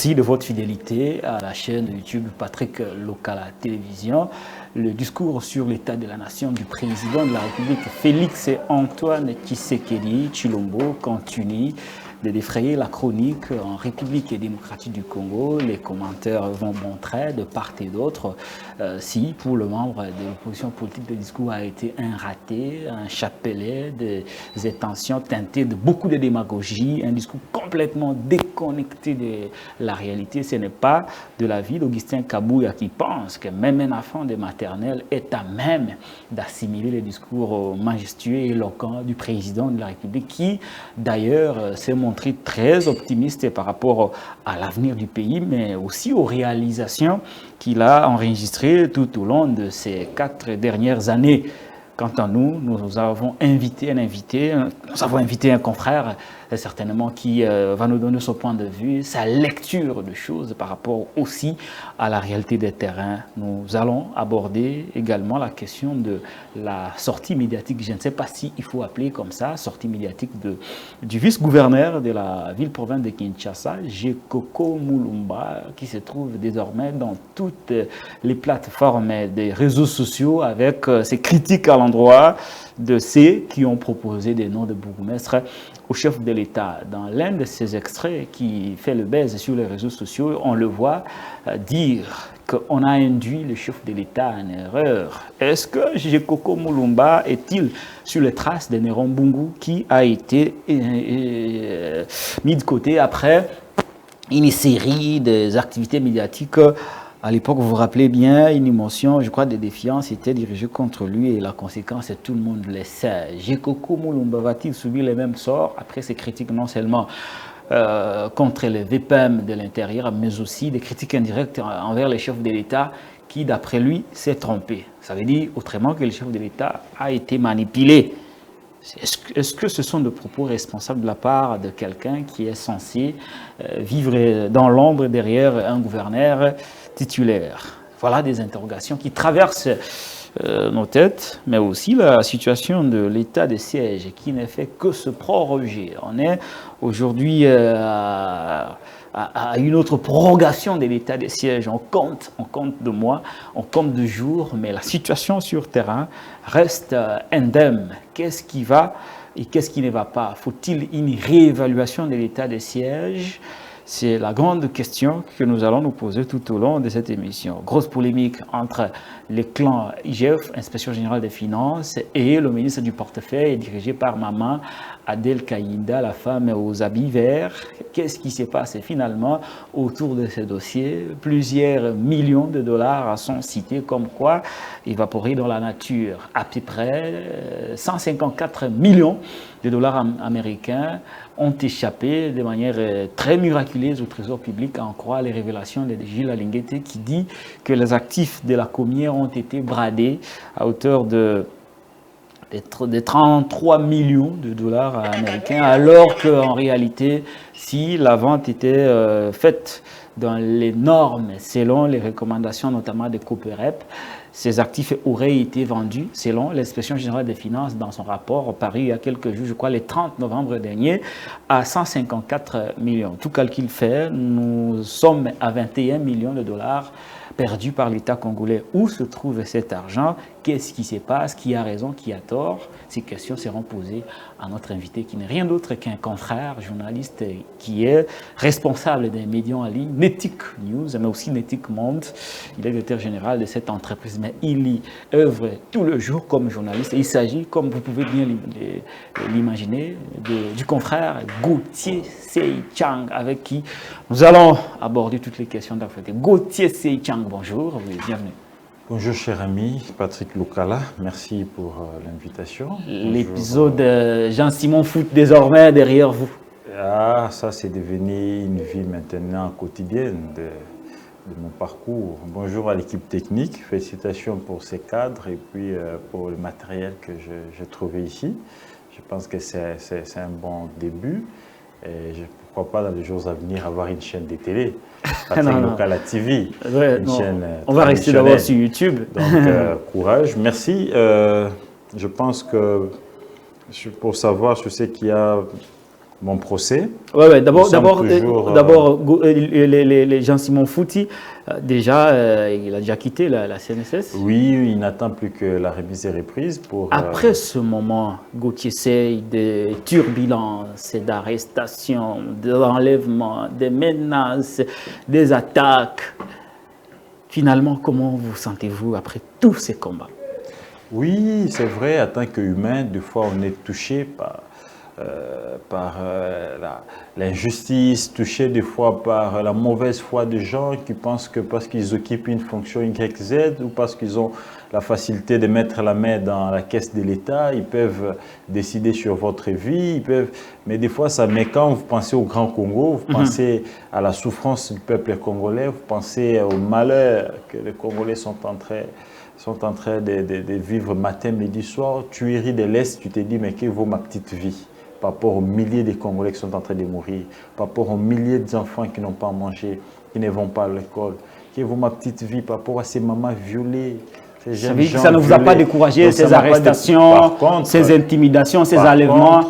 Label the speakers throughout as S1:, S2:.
S1: Merci de votre fidélité à la chaîne YouTube Patrick Lokala Télévision. Le discours sur l'état de la nation du président de la République Félix Antoine Tshisekedi Tshilombo continue de défrayer la chronique en République démocratique du Congo. Les commentaires vont montrer de part et d'autre si pour le membre de l'opposition politique le discours a été un raté, un chapelet, des intentions teintées de beaucoup de démagogie, un discours complètement déconnecté de la réalité. Ce n'est pas de l'avis d'Augustin Kabouya qui pense que même un enfant de maternelle est à même d'assimiler les discours majestueux et éloquents du président de la République qui d'ailleurs s'est montré très optimiste par rapport à l'avenir du pays, mais aussi aux réalisations qu'il a enregistrées tout au long de ces 4 dernières années. Quant à nous, nous avons invité un confrère, certainement, qui va nous donner son point de vue, sa lecture de choses par rapport aussi à la réalité des terrains. Nous allons aborder également la question de la sortie médiatique, je ne sais pas si il faut appeler comme ça, sortie médiatique du vice-gouverneur de la ville-province de Kinshasa, Jekoko Mulumba, qui se trouve désormais dans toutes les plateformes des réseaux sociaux avec ses critiques à l'endroit de ceux qui ont proposé des noms de bourgmestres au chef de l'État. Dans l'un de ces extraits qui fait le buzz sur les réseaux sociaux, on le voit dire qu'on a induit le chef de l'État en erreur. Est-ce que Jekoko Mulumba est-il sur les traces de Néron Bungu qui a été mis de côté après une série d'activités médiatiques? À l'époque, vous vous rappelez bien, une émotion, je crois, de défiance était dirigée contre lui et la conséquence, tout le monde le sait. Jekoko Mulumba va-t-il subir les mêmes sorts après ces critiques non seulement contre les VPM de l'intérieur, mais aussi des critiques indirectes envers les chefs de l'État qui, d'après lui, s'est trompé. Ça veut dire autrement que le chef de l'État a été manipulé. Est-ce que ce sont des propos responsables de la part de quelqu'un qui est censé vivre dans l'ombre derrière un gouverneur titulaire? Voilà des interrogations qui traversent nos têtes, mais aussi la situation de l'état de siège qui ne fait que se proroger. On est aujourd'hui à une autre prorogation de l'état de siège. On compte de mois, on compte de jours, mais la situation sur terrain reste indemne. Qu'est-ce qui va et qu'est-ce qui ne va pas? Faut-il une réévaluation de l'état de siège? C'est la grande question que nous allons nous poser tout au long de cette émission. Grosse polémique entre les clans IGF, Inspection Générale des Finances, et le ministre du Portefeuille dirigé par Maman Adel Kayinda, la femme aux habits verts. Qu'est-ce qui s'est passé finalement autour de ce dossier? Plusieurs millions de dollars sont cités comme quoi évaporés dans la nature. À peu près 154 millions de dollars américains ont échappé de manière très miraculeuse au trésor public, à en croire les révélations de Gilles Alinguete qui dit que les actifs de la Comière ont été bradés à hauteur de 33 millions de dollars américains, alors qu'en réalité, si la vente était faite dans les normes, selon les recommandations notamment de Coperep, ces actifs auraient été vendus, selon l'Inspection Générale des Finances, dans son rapport paru il y a quelques jours, je crois le 30 novembre dernier, à 154 millions. Tout calcul fait, nous sommes à 21 millions de dollars perdus par l'État congolais. Où se trouve cet argent? Qu'est-ce qui se passe? Qui a raison? Qui a tort? Ces questions seront posées à notre invité qui n'est rien d'autre qu'un confrère journaliste qui est responsable des médias en ligne, Netic News, mais aussi Netic Monde. Il est directeur général de cette entreprise, mais il y œuvre tout le jour comme journaliste. Et il s'agit, comme vous pouvez bien l'imaginer, du confrère Gauthier Seichang, avec qui nous allons aborder toutes les questions d'actualité. Gauthier Seichang, bonjour, bienvenue.
S2: Bonjour cher ami, Patrick Lokala, merci pour l'invitation.
S1: L'épisode Jean-Simon Foot désormais derrière vous.
S2: Ah, ça c'est devenu une vie maintenant quotidienne de mon parcours. Bonjour à l'équipe technique, félicitations pour ces cadres et puis pour le matériel que j'ai trouvé ici. Je pense que c'est un bon début et pourquoi pas dans les jours à venir avoir une chaîne de télé. Patrick Lokala TV, une chaîne
S1: on va rester d'abord sur YouTube.
S2: Donc, courage. Merci. Je pense que pour savoir, je sais qu'il y a Mon procès.
S1: Ouais. D'abord, les Jean-Simon Fouti, déjà, il a déjà quitté la CNSS.
S2: Oui, il n'attend plus que la remise des reprises pour...
S1: Après ce moment, Gauthier Seye, de turbulences, d'arrestations, d'enlèvements, des menaces, des attaques, finalement, comment vous sentez-vous après tous ces combats?
S2: Oui, c'est vrai, en tant qu'humain, des fois on est touché par l'injustice, touché des fois par la mauvaise foi des gens qui pensent que parce qu'ils occupent une fonction YZ ou parce qu'ils ont la facilité de mettre la main dans la caisse de l'État, ils peuvent décider sur votre vie, mais des fois, mais quand vous pensez au Grand Congo, vous pensez à la souffrance du peuple congolais, vous pensez au malheur que les Congolais sont en train de vivre matin, midi, soir, tuerie de l'Est, tu te dis, mais que vaut ma petite vie par rapport aux milliers de Congolais qui sont en train de mourir, par rapport aux milliers d'enfants qui n'ont pas à manger, qui ne vont pas à l'école, que vaut ma petite vie par rapport à ces mamans violées.
S1: Ça ne vous a pas découragé, ces arrestations, ces intimidations, ces enlèvements.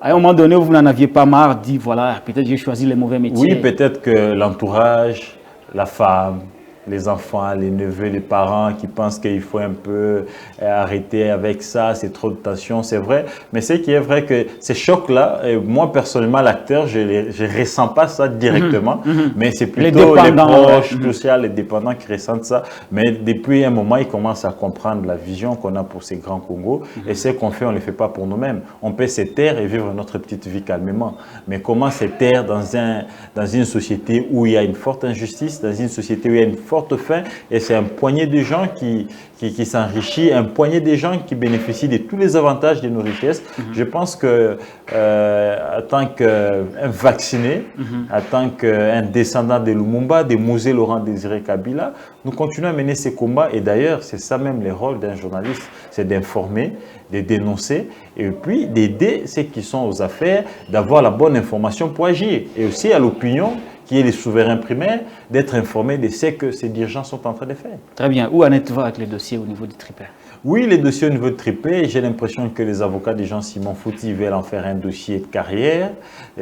S1: À un moment donné, vous n'en aviez pas marre, dit voilà, peut-être j'ai choisi les mauvais métiers.
S2: Oui, peut-être que l'entourage, la femme, les enfants, les neveux, les parents qui pensent qu'il faut un peu arrêter avec ça, c'est trop de tension, c'est vrai. Mais c'est qui est vrai que ces chocs-là, moi personnellement, l'acteur, je ne ressens pas ça directement, mais c'est plutôt les proches, tout ça, les dépendants qui ressentent ça. Mais depuis un moment, ils commencent à comprendre la vision qu'on a pour ces grands Congos. Et ce qu'on fait, on ne le fait pas pour nous-mêmes. On peut se taire et vivre notre petite vie calmement. Mais comment se taire dans une société où il y a une forte injustice, dans une société où il y a une forte faim, et c'est un poignet de gens qui s'enrichit, un poignet de gens qui bénéficient de tous les avantages de nos richesses. Je pense que en tant qu'un vacciné, en tant qu'un descendant de Lumumba, de Mosé Laurent Désiré Kabila, nous continuons à mener ces combats. Et d'ailleurs, c'est ça même le rôle d'un journaliste, c'est d'informer, de dénoncer et puis d'aider ceux qui sont aux affaires, d'avoir la bonne information pour agir. Et aussi à l'opinion, qui est les souverains primaires, d'être informés de ce que ces dirigeants sont en train de faire.
S1: Très bien. Où en êtes-vous avec les dossiers au niveau du Tripé?
S2: Oui, les dossiers au niveau de Tripé, j'ai l'impression que les avocats de Jean-Simon Fouti veulent en faire un dossier de carrière.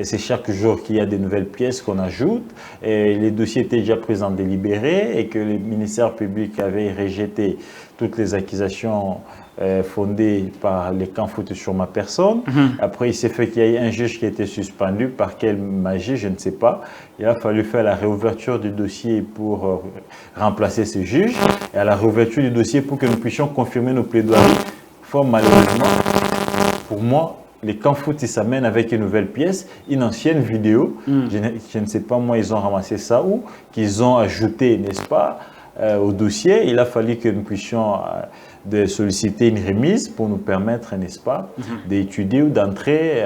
S2: C'est chaque jour qu'il y a des nouvelles pièces qu'on ajoute. Et les dossiers étaient déjà pris en délibéré et que le ministère public avait rejeté toutes les accusations fondées par les camps Fouti sur ma personne. Après, il s'est fait qu'il y ait un juge qui a été suspendu. Par quelle magie, je ne sais pas. Il a fallu faire la réouverture du dossier pour remplacer ce juge. Et à la réouverture du dossier pour que nous puissions confirmer nos plaidoiries. Fort malheureusement, pour moi, les camps Fouti s'amènent avec une nouvelle pièce, une ancienne vidéo. Je ne sais pas, moi, ils ont ramassé ça où, qu'ils ont ajouté, n'est-ce pas, au dossier. Il a fallu que nous puissions de solliciter une remise pour nous permettre, n'est-ce pas, d'étudier ou d'entrer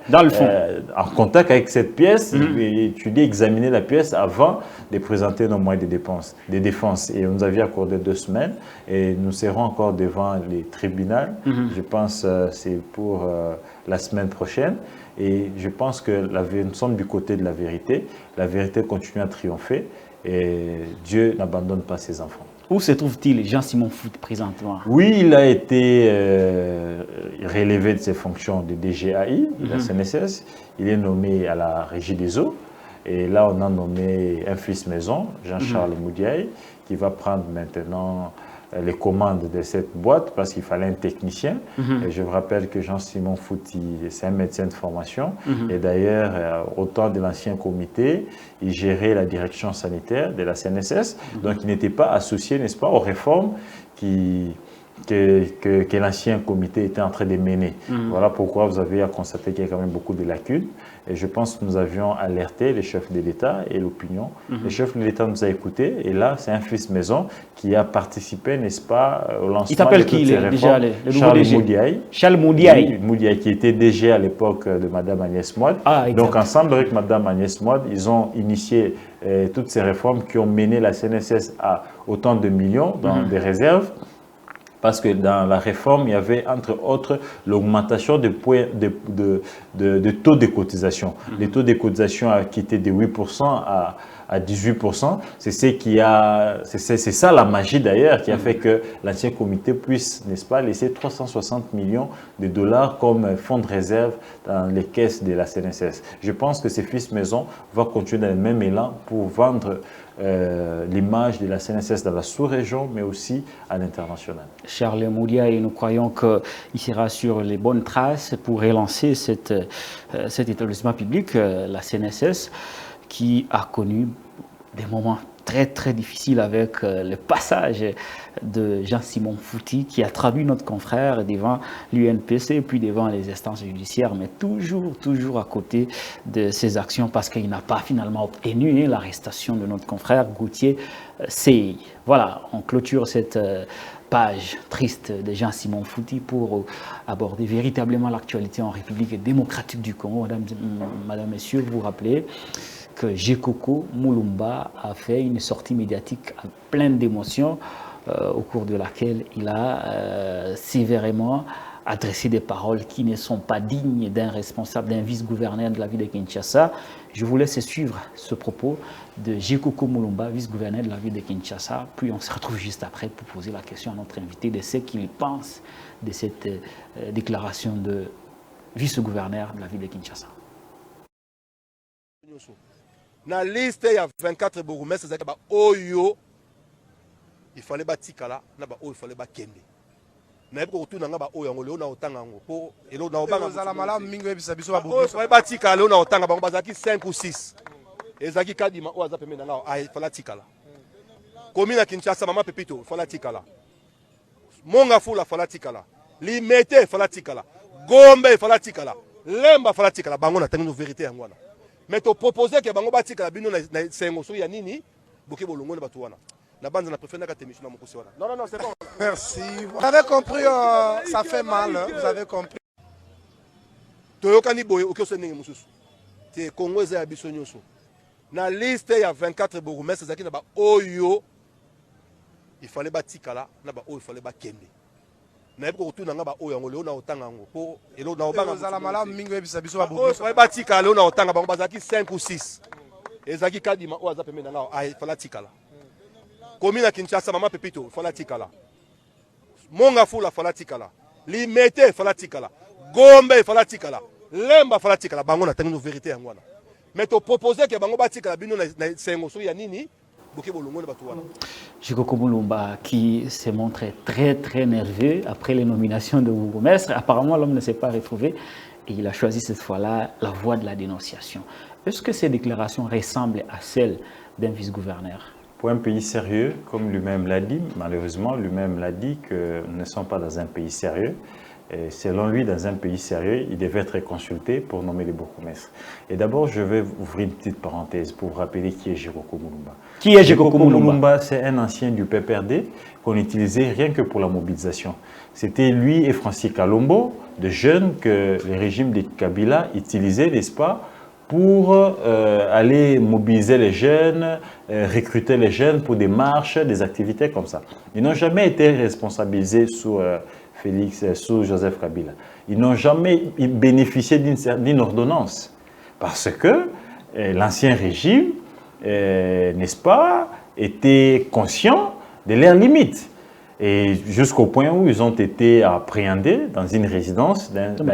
S1: dans le fond,
S2: en contact avec cette pièce, et étudier, examiner la pièce avant de présenter nos moyens de défense. Et on nous avait accordé 2 semaines et nous serons encore devant les tribunaux. Je pense que c'est pour la semaine prochaine. Et je pense que nous sommes du côté de la vérité. La vérité continue à triompher et Dieu n'abandonne pas ses enfants.
S1: Où se trouve-t-il Jean-Simon Fouti présentement?
S2: Oui, il a été relevé de ses fonctions de DGAI, de la CNSS. Il est nommé à la Régie des eaux. Et là, on a nommé un fils maison, Jean-Charles Moudiaï, qui va prendre maintenant les commandes de cette boîte parce qu'il fallait un technicien. Et je vous rappelle que Jean-Simon Fouti, c'est un médecin de formation. Et d'ailleurs, au temps de l'ancien comité, il gérait la direction sanitaire de la CNSS. Donc, il n'était pas associé, n'est-ce pas, aux réformes que l'ancien comité était en train de mener. Voilà pourquoi vous avez à constater qu'il y a quand même beaucoup de lacunes. Et je pense que nous avions alerté les chefs de l'État et l'opinion. Les chefs de l'État nous ont écoutés. Et là, c'est un fils maison qui a participé, n'est-ce pas, au lancement de toutes ces réformes. Charles Moudiaï.
S1: Charles Moudiaï.
S2: Oui, Moudiaï, qui était DG à l'époque de Mme Agnès Moide. Donc, ensemble avec Mme Agnès Moide, ils ont initié toutes ces réformes qui ont mené la CNSS à autant de millions dans des réserves. Parce que dans la réforme, il y avait entre autres l'augmentation de taux de cotisation. Les taux de cotisation qui étaient de 8% à 18%. C'est ça la magie d'ailleurs qui a fait que l'ancien comité puisse, n'est-ce pas, laisser 360 millions de dollars comme fonds de réserve dans les caisses de la CNSS. Je pense que ces fils maison vont continuer dans le même élan pour vendre l'image de la CNSS dans la sous-région, mais aussi à l'international.
S1: Charles Moudia, et nous croyons qu'il sera sur les bonnes traces pour relancer cet établissement public, la CNSS, qui a connu des moments très très difficiles avec le passage de Jean-Simon Fouti, qui a traduit notre confrère devant l'UNPC, puis devant les instances judiciaires, mais toujours à côté de ces actions, parce qu'il n'a pas finalement obtenu l'arrestation de notre confrère Gauthier Sey. Voilà, on clôture cette page triste de Jean-Simon Fouti pour aborder véritablement l'actualité en République démocratique du Congo. Madame, messieurs, vous vous rappelez que Jekoko Mulumba a fait une sortie médiatique pleine d'émotions au cours de laquelle il a sévèrement adressé des paroles qui ne sont pas dignes d'un responsable, d'un vice-gouverneur de la ville de Kinshasa. Je vous laisse suivre ce propos de Jekoko Mulumba, vice-gouverneur de la ville de Kinshasa. Puis on se retrouve juste après pour poser la question à notre invité de ce qu'il pense de cette déclaration de vice-gouverneur de la ville de Kinshasa.
S3: Na liste ya 24 bourgmestres zaki ba oyo il fallait ba tikala na ba oyo il fallait ba kende na yebo ko tuna nga ba oyo ngolo na otanga ngo po elo na obanga za la malamu mingi ebisa biso ba bourgmestre fallait ba tikala na otanga bango bazaki 5 ou 6 ezaki kadima o aza pemena nga ay fallait tikala komina Kinshasa mama pepito fallait tikala monga fula fallait tikala limete fallait tikala gombe fallait tikala lemba fallait tikala bango na tango vérité ya ngwana. Mais tu proposais que bango batika la bino na sengoso ya nini boké bolongo na batu wana na banza na préféré na témission na mokosi wana. Non c'est bon.
S4: Merci. Vous avez compris, ça fait mal, hein? Vous avez compris.
S3: Toyokani boye okoso ndenge mususu. Te Congo za biso nyoso. Na liste ya 24 bourgmestres zaki na ba oyo il fallait batika la na ba oyo il fallait ba kende. Na yebo ko tuna nga ba oyo ngolo na otanga ngo po elo na obanga
S4: za la malamu mingi ebisa biso ba
S3: bourgmestre fallait batika le na otanga bango bazaki 5 ou 6 ezaki kadima o aza pemena nga ay fallait tikala komina Kinshasa mama pepito fallait tikala monga fula fallait tikala limete fallait tikala gombe fallait tikala lemba fallait tikala bango na tango vérité ya ngwana. Mais tu proposais que bango batika la bino na sengoso ya nini
S1: Jekoko Mulumba qui se montre très nerveux après les nominations de bourgmestre. Apparemment, l'homme ne s'est pas retrouvé et il a choisi cette fois-là la voie de la dénonciation. Est-ce que ces déclarations ressemblent à celles d'un vice-gouverneur?
S2: Pour un pays sérieux, comme lui-même l'a dit, malheureusement, lui-même l'a dit que nous ne sommes pas dans un pays sérieux. Et selon lui, dans un pays sérieux, il devait être consulté pour nommer les bourgmestres. Et d'abord, je vais ouvrir une petite parenthèse pour vous rappeler qui est Jekoko Mulumba.
S1: Qui est Jekoko Mulumba?
S2: C'est un ancien du PPRD qu'on utilisait rien que pour la mobilisation. C'était lui et Francis Kalombo, de jeunes que le régime de Kabila utilisait, n'est-ce pas, pour aller mobiliser les jeunes, recruter les jeunes pour des marches, des activités comme ça. Ils n'ont jamais été responsabilisés sous sous Joseph Kabila. Ils n'ont jamais bénéficié d'une ordonnance parce que l'ancien régime, n'est-ce pas, était conscient de leurs limites. Et jusqu'au point où ils ont été appréhendés dans une résidence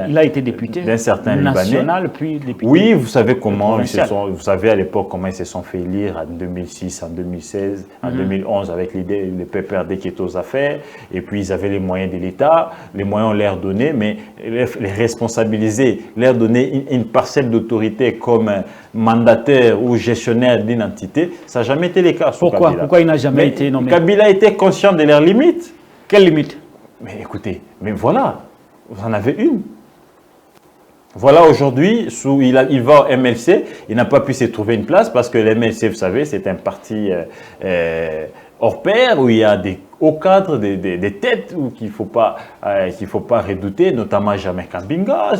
S1: il a été député
S2: d'un certain
S1: national,
S2: Libanais.
S1: Puis député.
S2: Oui, vous savez comment vous savez à l'époque comment ils se sont fait élire en 2006, en 2016, en 2011 avec l'idée le PPRD qui était aux affaires. Et puis ils avaient les moyens de l'État, les moyens on leur donnait, mais les responsabiliser, leur donner une parcelle d'autorité comme mandataire ou gestionnaire d'une entité, ça n'a jamais été le cas.
S1: Pourquoi il n'a jamais été nommé?
S2: Kabila était conscient de leurs limites.
S1: Quelle limite?
S2: Mais écoutez, mais voilà, vous en avez une. Voilà aujourd'hui, il va au MLC, il n'a pas pu se trouver une place parce que le MLC, vous savez, c'est un parti hors pair où il y a des hauts cadres, des têtes qu'il ne faut pas redouter, notamment Jamais Kambinga,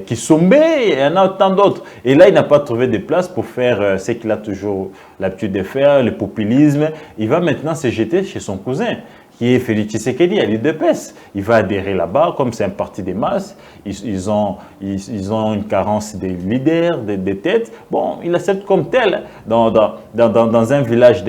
S2: Kisombe, et il y en a tant d'autres. Et là, il n'a pas trouvé de place pour faire ce qu'il a toujours l'habitude de faire, le populisme. Il va maintenant se jeter chez son cousin, qui est Félix Tshisekedi à l'UDPS. Il va adhérer là-bas, comme c'est un parti des masses, ils ont une carence des leaders, des têtes. Bon, il accepte comme tel dans un village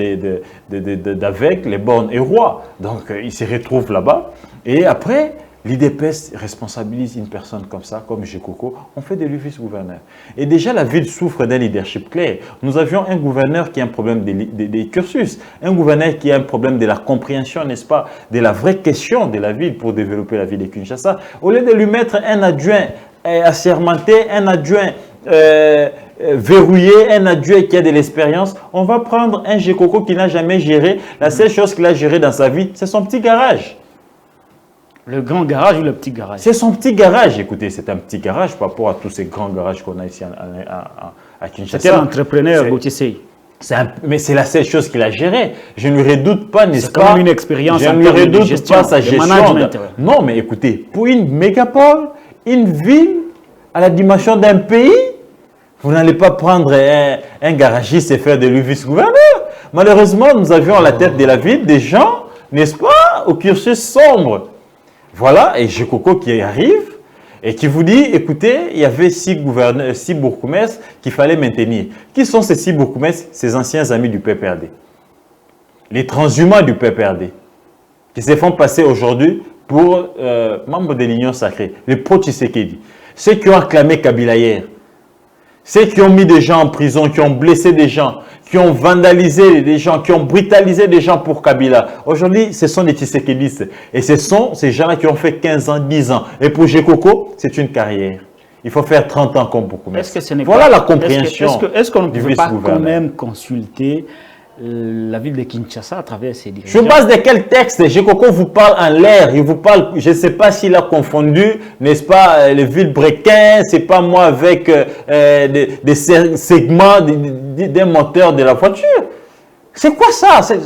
S2: d'avec les bornes et rois. Donc, il se retrouve là-bas. Et après, l'IDPS responsabilise une personne comme ça, comme Jekoko, on fait de lui vice-gouverneur. Et déjà, la ville souffre d'un leadership clair. Nous avions un gouverneur qui a un problème des cursus, un gouverneur qui a un problème de la compréhension, n'est-ce pas, de la vraie question de la ville pour développer la ville de Kinshasa. Au lieu de lui mettre un adjoint assermenté, un adjoint verrouillé, un adjoint qui a de l'expérience, on va prendre un Jekoko qui n'a jamais géré. La seule chose qu'il a géré dans sa vie, c'est son petit garage.
S1: Le grand garage ou le petit garage?
S2: C'est son petit garage. Écoutez, c'est un petit garage par rapport à tous ces grands garages qu'on a ici à Kinshasa.
S1: C'était l'entrepreneur Gauthier Seye.
S2: Mais c'est la seule chose qu'il a gérée. Je ne lui redoute pas, n'est-ce pas?
S1: C'est quand même une expérience.
S2: Je ne lui redoute pas sa gestion. Non, mais écoutez, pour une mégapole, une ville à la dimension d'un pays, vous n'allez pas prendre un garagiste et faire de lui vice-gouverneur. Malheureusement, nous avions à la tête de la ville des gens, n'est-ce pas, au cursus sombre. Voilà, et Jekoko qui arrive et qui vous dit, écoutez, il y avait 6 bourgmestres qu'il fallait maintenir. Qui sont ces 6 bourgmestres? Ces anciens amis du PPRD. Les transhumants du PPRD, qui se font passer aujourd'hui pour membres de l'Union sacrée, les pro-Tshisekedi. Ceux qui ont acclamé Kabila hier, ceux qui ont mis des gens en prison, qui ont blessé des gens, qui ont vandalisé des gens, qui ont brutalisé des gens pour Kabila. Aujourd'hui, ce sont des Tshisekedistes. Et ce sont ces gens-là qui ont fait 15 ans, 10 ans. Et pour Jekoko, c'est une carrière. Il faut faire 30 ans comme beaucoup. Voilà la compréhension.
S1: Est-ce qu'on ne peut pas quand même consulter la ville de Kinshasa à travers ses dirigeants?
S2: Je base de quel texte? Jekoko vous parle en l'air. Il vous parle, je ne sais pas s'il a confondu, n'est-ce pas, les villes brequins, c'est pas moi avec des segments d'un moteur de la voiture. C'est quoi ça? Ça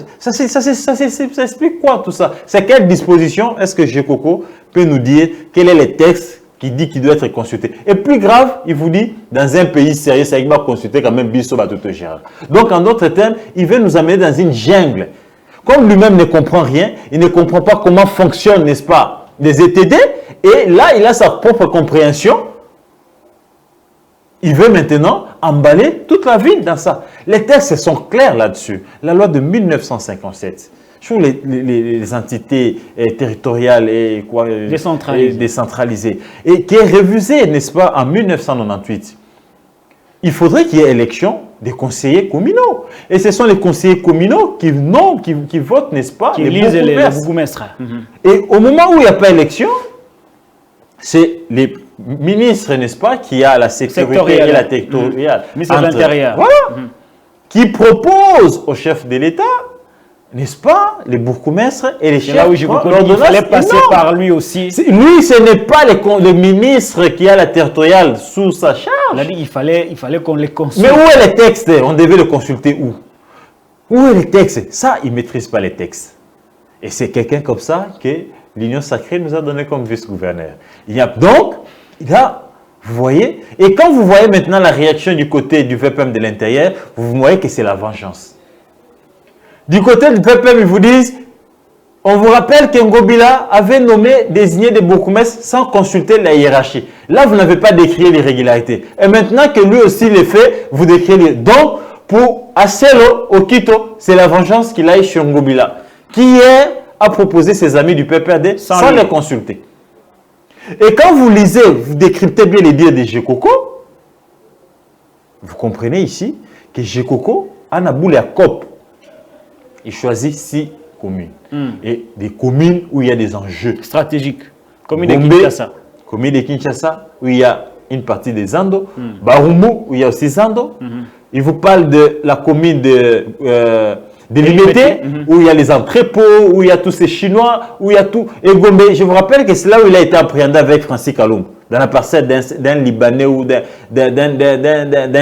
S2: explique quoi tout ça? C'est quelle disposition est-ce que Jekoko peut nous dire quel est le texte qui dit qu'il doit être consulté? Et plus grave, il vous dit, dans un pays sérieux, ça va consulter quand même Bisso Batutogera. Donc, en d'autres termes, il veut nous amener dans une jungle. Comme lui-même ne comprend rien, il ne comprend pas comment fonctionnent, n'est-ce pas, les ETD, et là, il a sa propre compréhension. Il veut maintenant emballer toute la ville dans ça. Les textes sont clairs là-dessus. La loi de 1957 sur les entités territoriales et décentralisées, et qui est révisée, n'est-ce pas, en 1998. Il faudrait qu'il y ait élection des conseillers communaux. Et ce sont les conseillers communaux qui votent, n'est-ce pas,
S1: qui élisent les bourgmestres.
S2: Et au moment où il n'y a pas élection, c'est les ministres, n'est-ce pas, qui a la sécurité et la territoriale.
S1: Ministre de l'Intérieur.
S2: Voilà. Qui propose au chef de l'État, n'est-ce pas, les bourgmestres et les chefs.
S1: Là où il fallait passer par lui aussi.
S2: Lui, ce n'est pas le ministre qui a la territoriale sous sa charge.
S1: Il fallait qu'on les consulte.
S2: Mais où est le texte? On devait le consulter où? Où est le texte? Ça, il ne maîtrise pas les textes. Et c'est quelqu'un comme ça que l'Union sacrée nous a donné comme vice-gouverneur. Donc, vous voyez, et quand vous voyez maintenant la réaction du côté du VPM de l'intérieur, vous voyez que c'est la vengeance. Du côté du VPM, ils vous disent, on vous rappelle qu'Ngobila avait désigné des bourgmestres sans consulter la hiérarchie. Là, vous n'avez pas décrié l'irrégularité. Et maintenant que lui aussi les fait, vous décriez. Donc, pour Acelo Okito, c'est la vengeance qu'il a eu sur Ngobila, qui a proposé ses amis du PPRD sans les consulter. Et quand vous lisez, vous décryptez bien les dires de Jekoko, vous comprenez ici que Jekoko a naboulé à COP. Il choisit 6 communes. Et des communes où il y a des enjeux
S1: stratégiques. Commune de Kinshasa.
S2: Commune de Kinshasa, où il y a une partie des Zando. Barumu, où il y a aussi Zando. Il vous parle de la commune de Limité, où il y a les entrepôts, où il y a tous ces Chinois, où il y a tout. Et Gombe, je vous rappelle que c'est là où il a été appréhendé avec Francis Kalum, dans la parcelle d'un Libanais ou d'un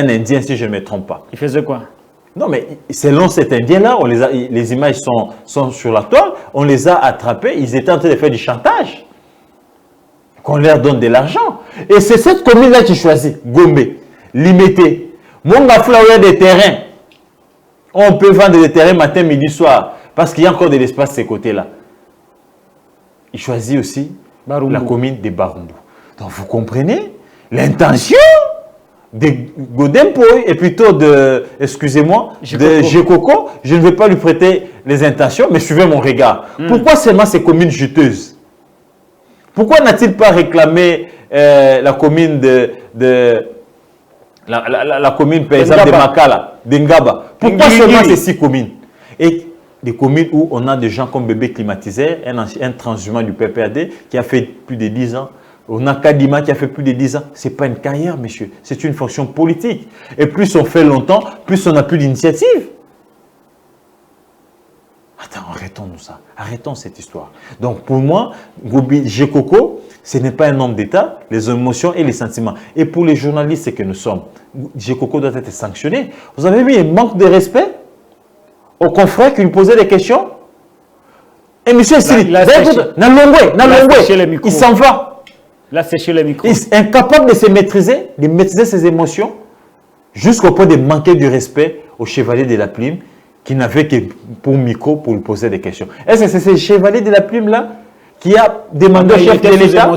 S2: Indien, si je ne me trompe pas.
S1: Il faisait quoi?
S2: Non, mais selon cet Indien-là, les images sont sur la toile, on les a attrapés, ils étaient en train de faire du chantage. Qu'on leur donne de l'argent. Et c'est cette commune-là qui choisit, Gombe, Limité. Mongafla, où il y a des terrains. On peut vendre des terrains matin, midi, soir, parce qu'il y a encore de l'espace de ces côtés-là. il choisit aussi
S1: Barumbu.
S2: la commune de Barumbu. Donc vous comprenez, l'intention de Godempoy et plutôt de, excusez-moi, de Jekoko, je ne vais pas lui prêter les intentions, mais suivez mon regard. Pourquoi seulement ces communes juteuses? Pourquoi n'a-t-il pas réclamé la commune la commune par exemple de Makala, d'Engaba? Pourquoi seulement ces 6 communes? Et des communes où on a des gens comme Bébé Climatisé, un transhumant du PPAD qui a fait plus de 10 ans. On a Kadima qui a fait plus de 10 ans. Ce n'est pas une carrière, monsieur. C'est une fonction politique. Et plus on fait longtemps, plus on n'a plus d'initiative. Attends, arrêtons-nous ça. Arrêtons cette histoire. Donc, pour moi, Jekoko, ce n'est pas un homme d'État, les émotions et les sentiments. Et pour les journalistes que nous sommes, Jekoko doit être sanctionné. Vous avez vu un manque de respect aux confrères qui lui posaient des questions? Et monsieur Sili, il s'en va.
S1: Là, sécher les micros.
S2: Il est incapable de se maîtriser, de maîtriser ses émotions, jusqu'au point de manquer du respect au chevalier de la plume, qui n'avait que pour micro pour lui poser des questions. Est-ce que c'est ce chevalier de la plume-là qui a demandé au chef de l'État?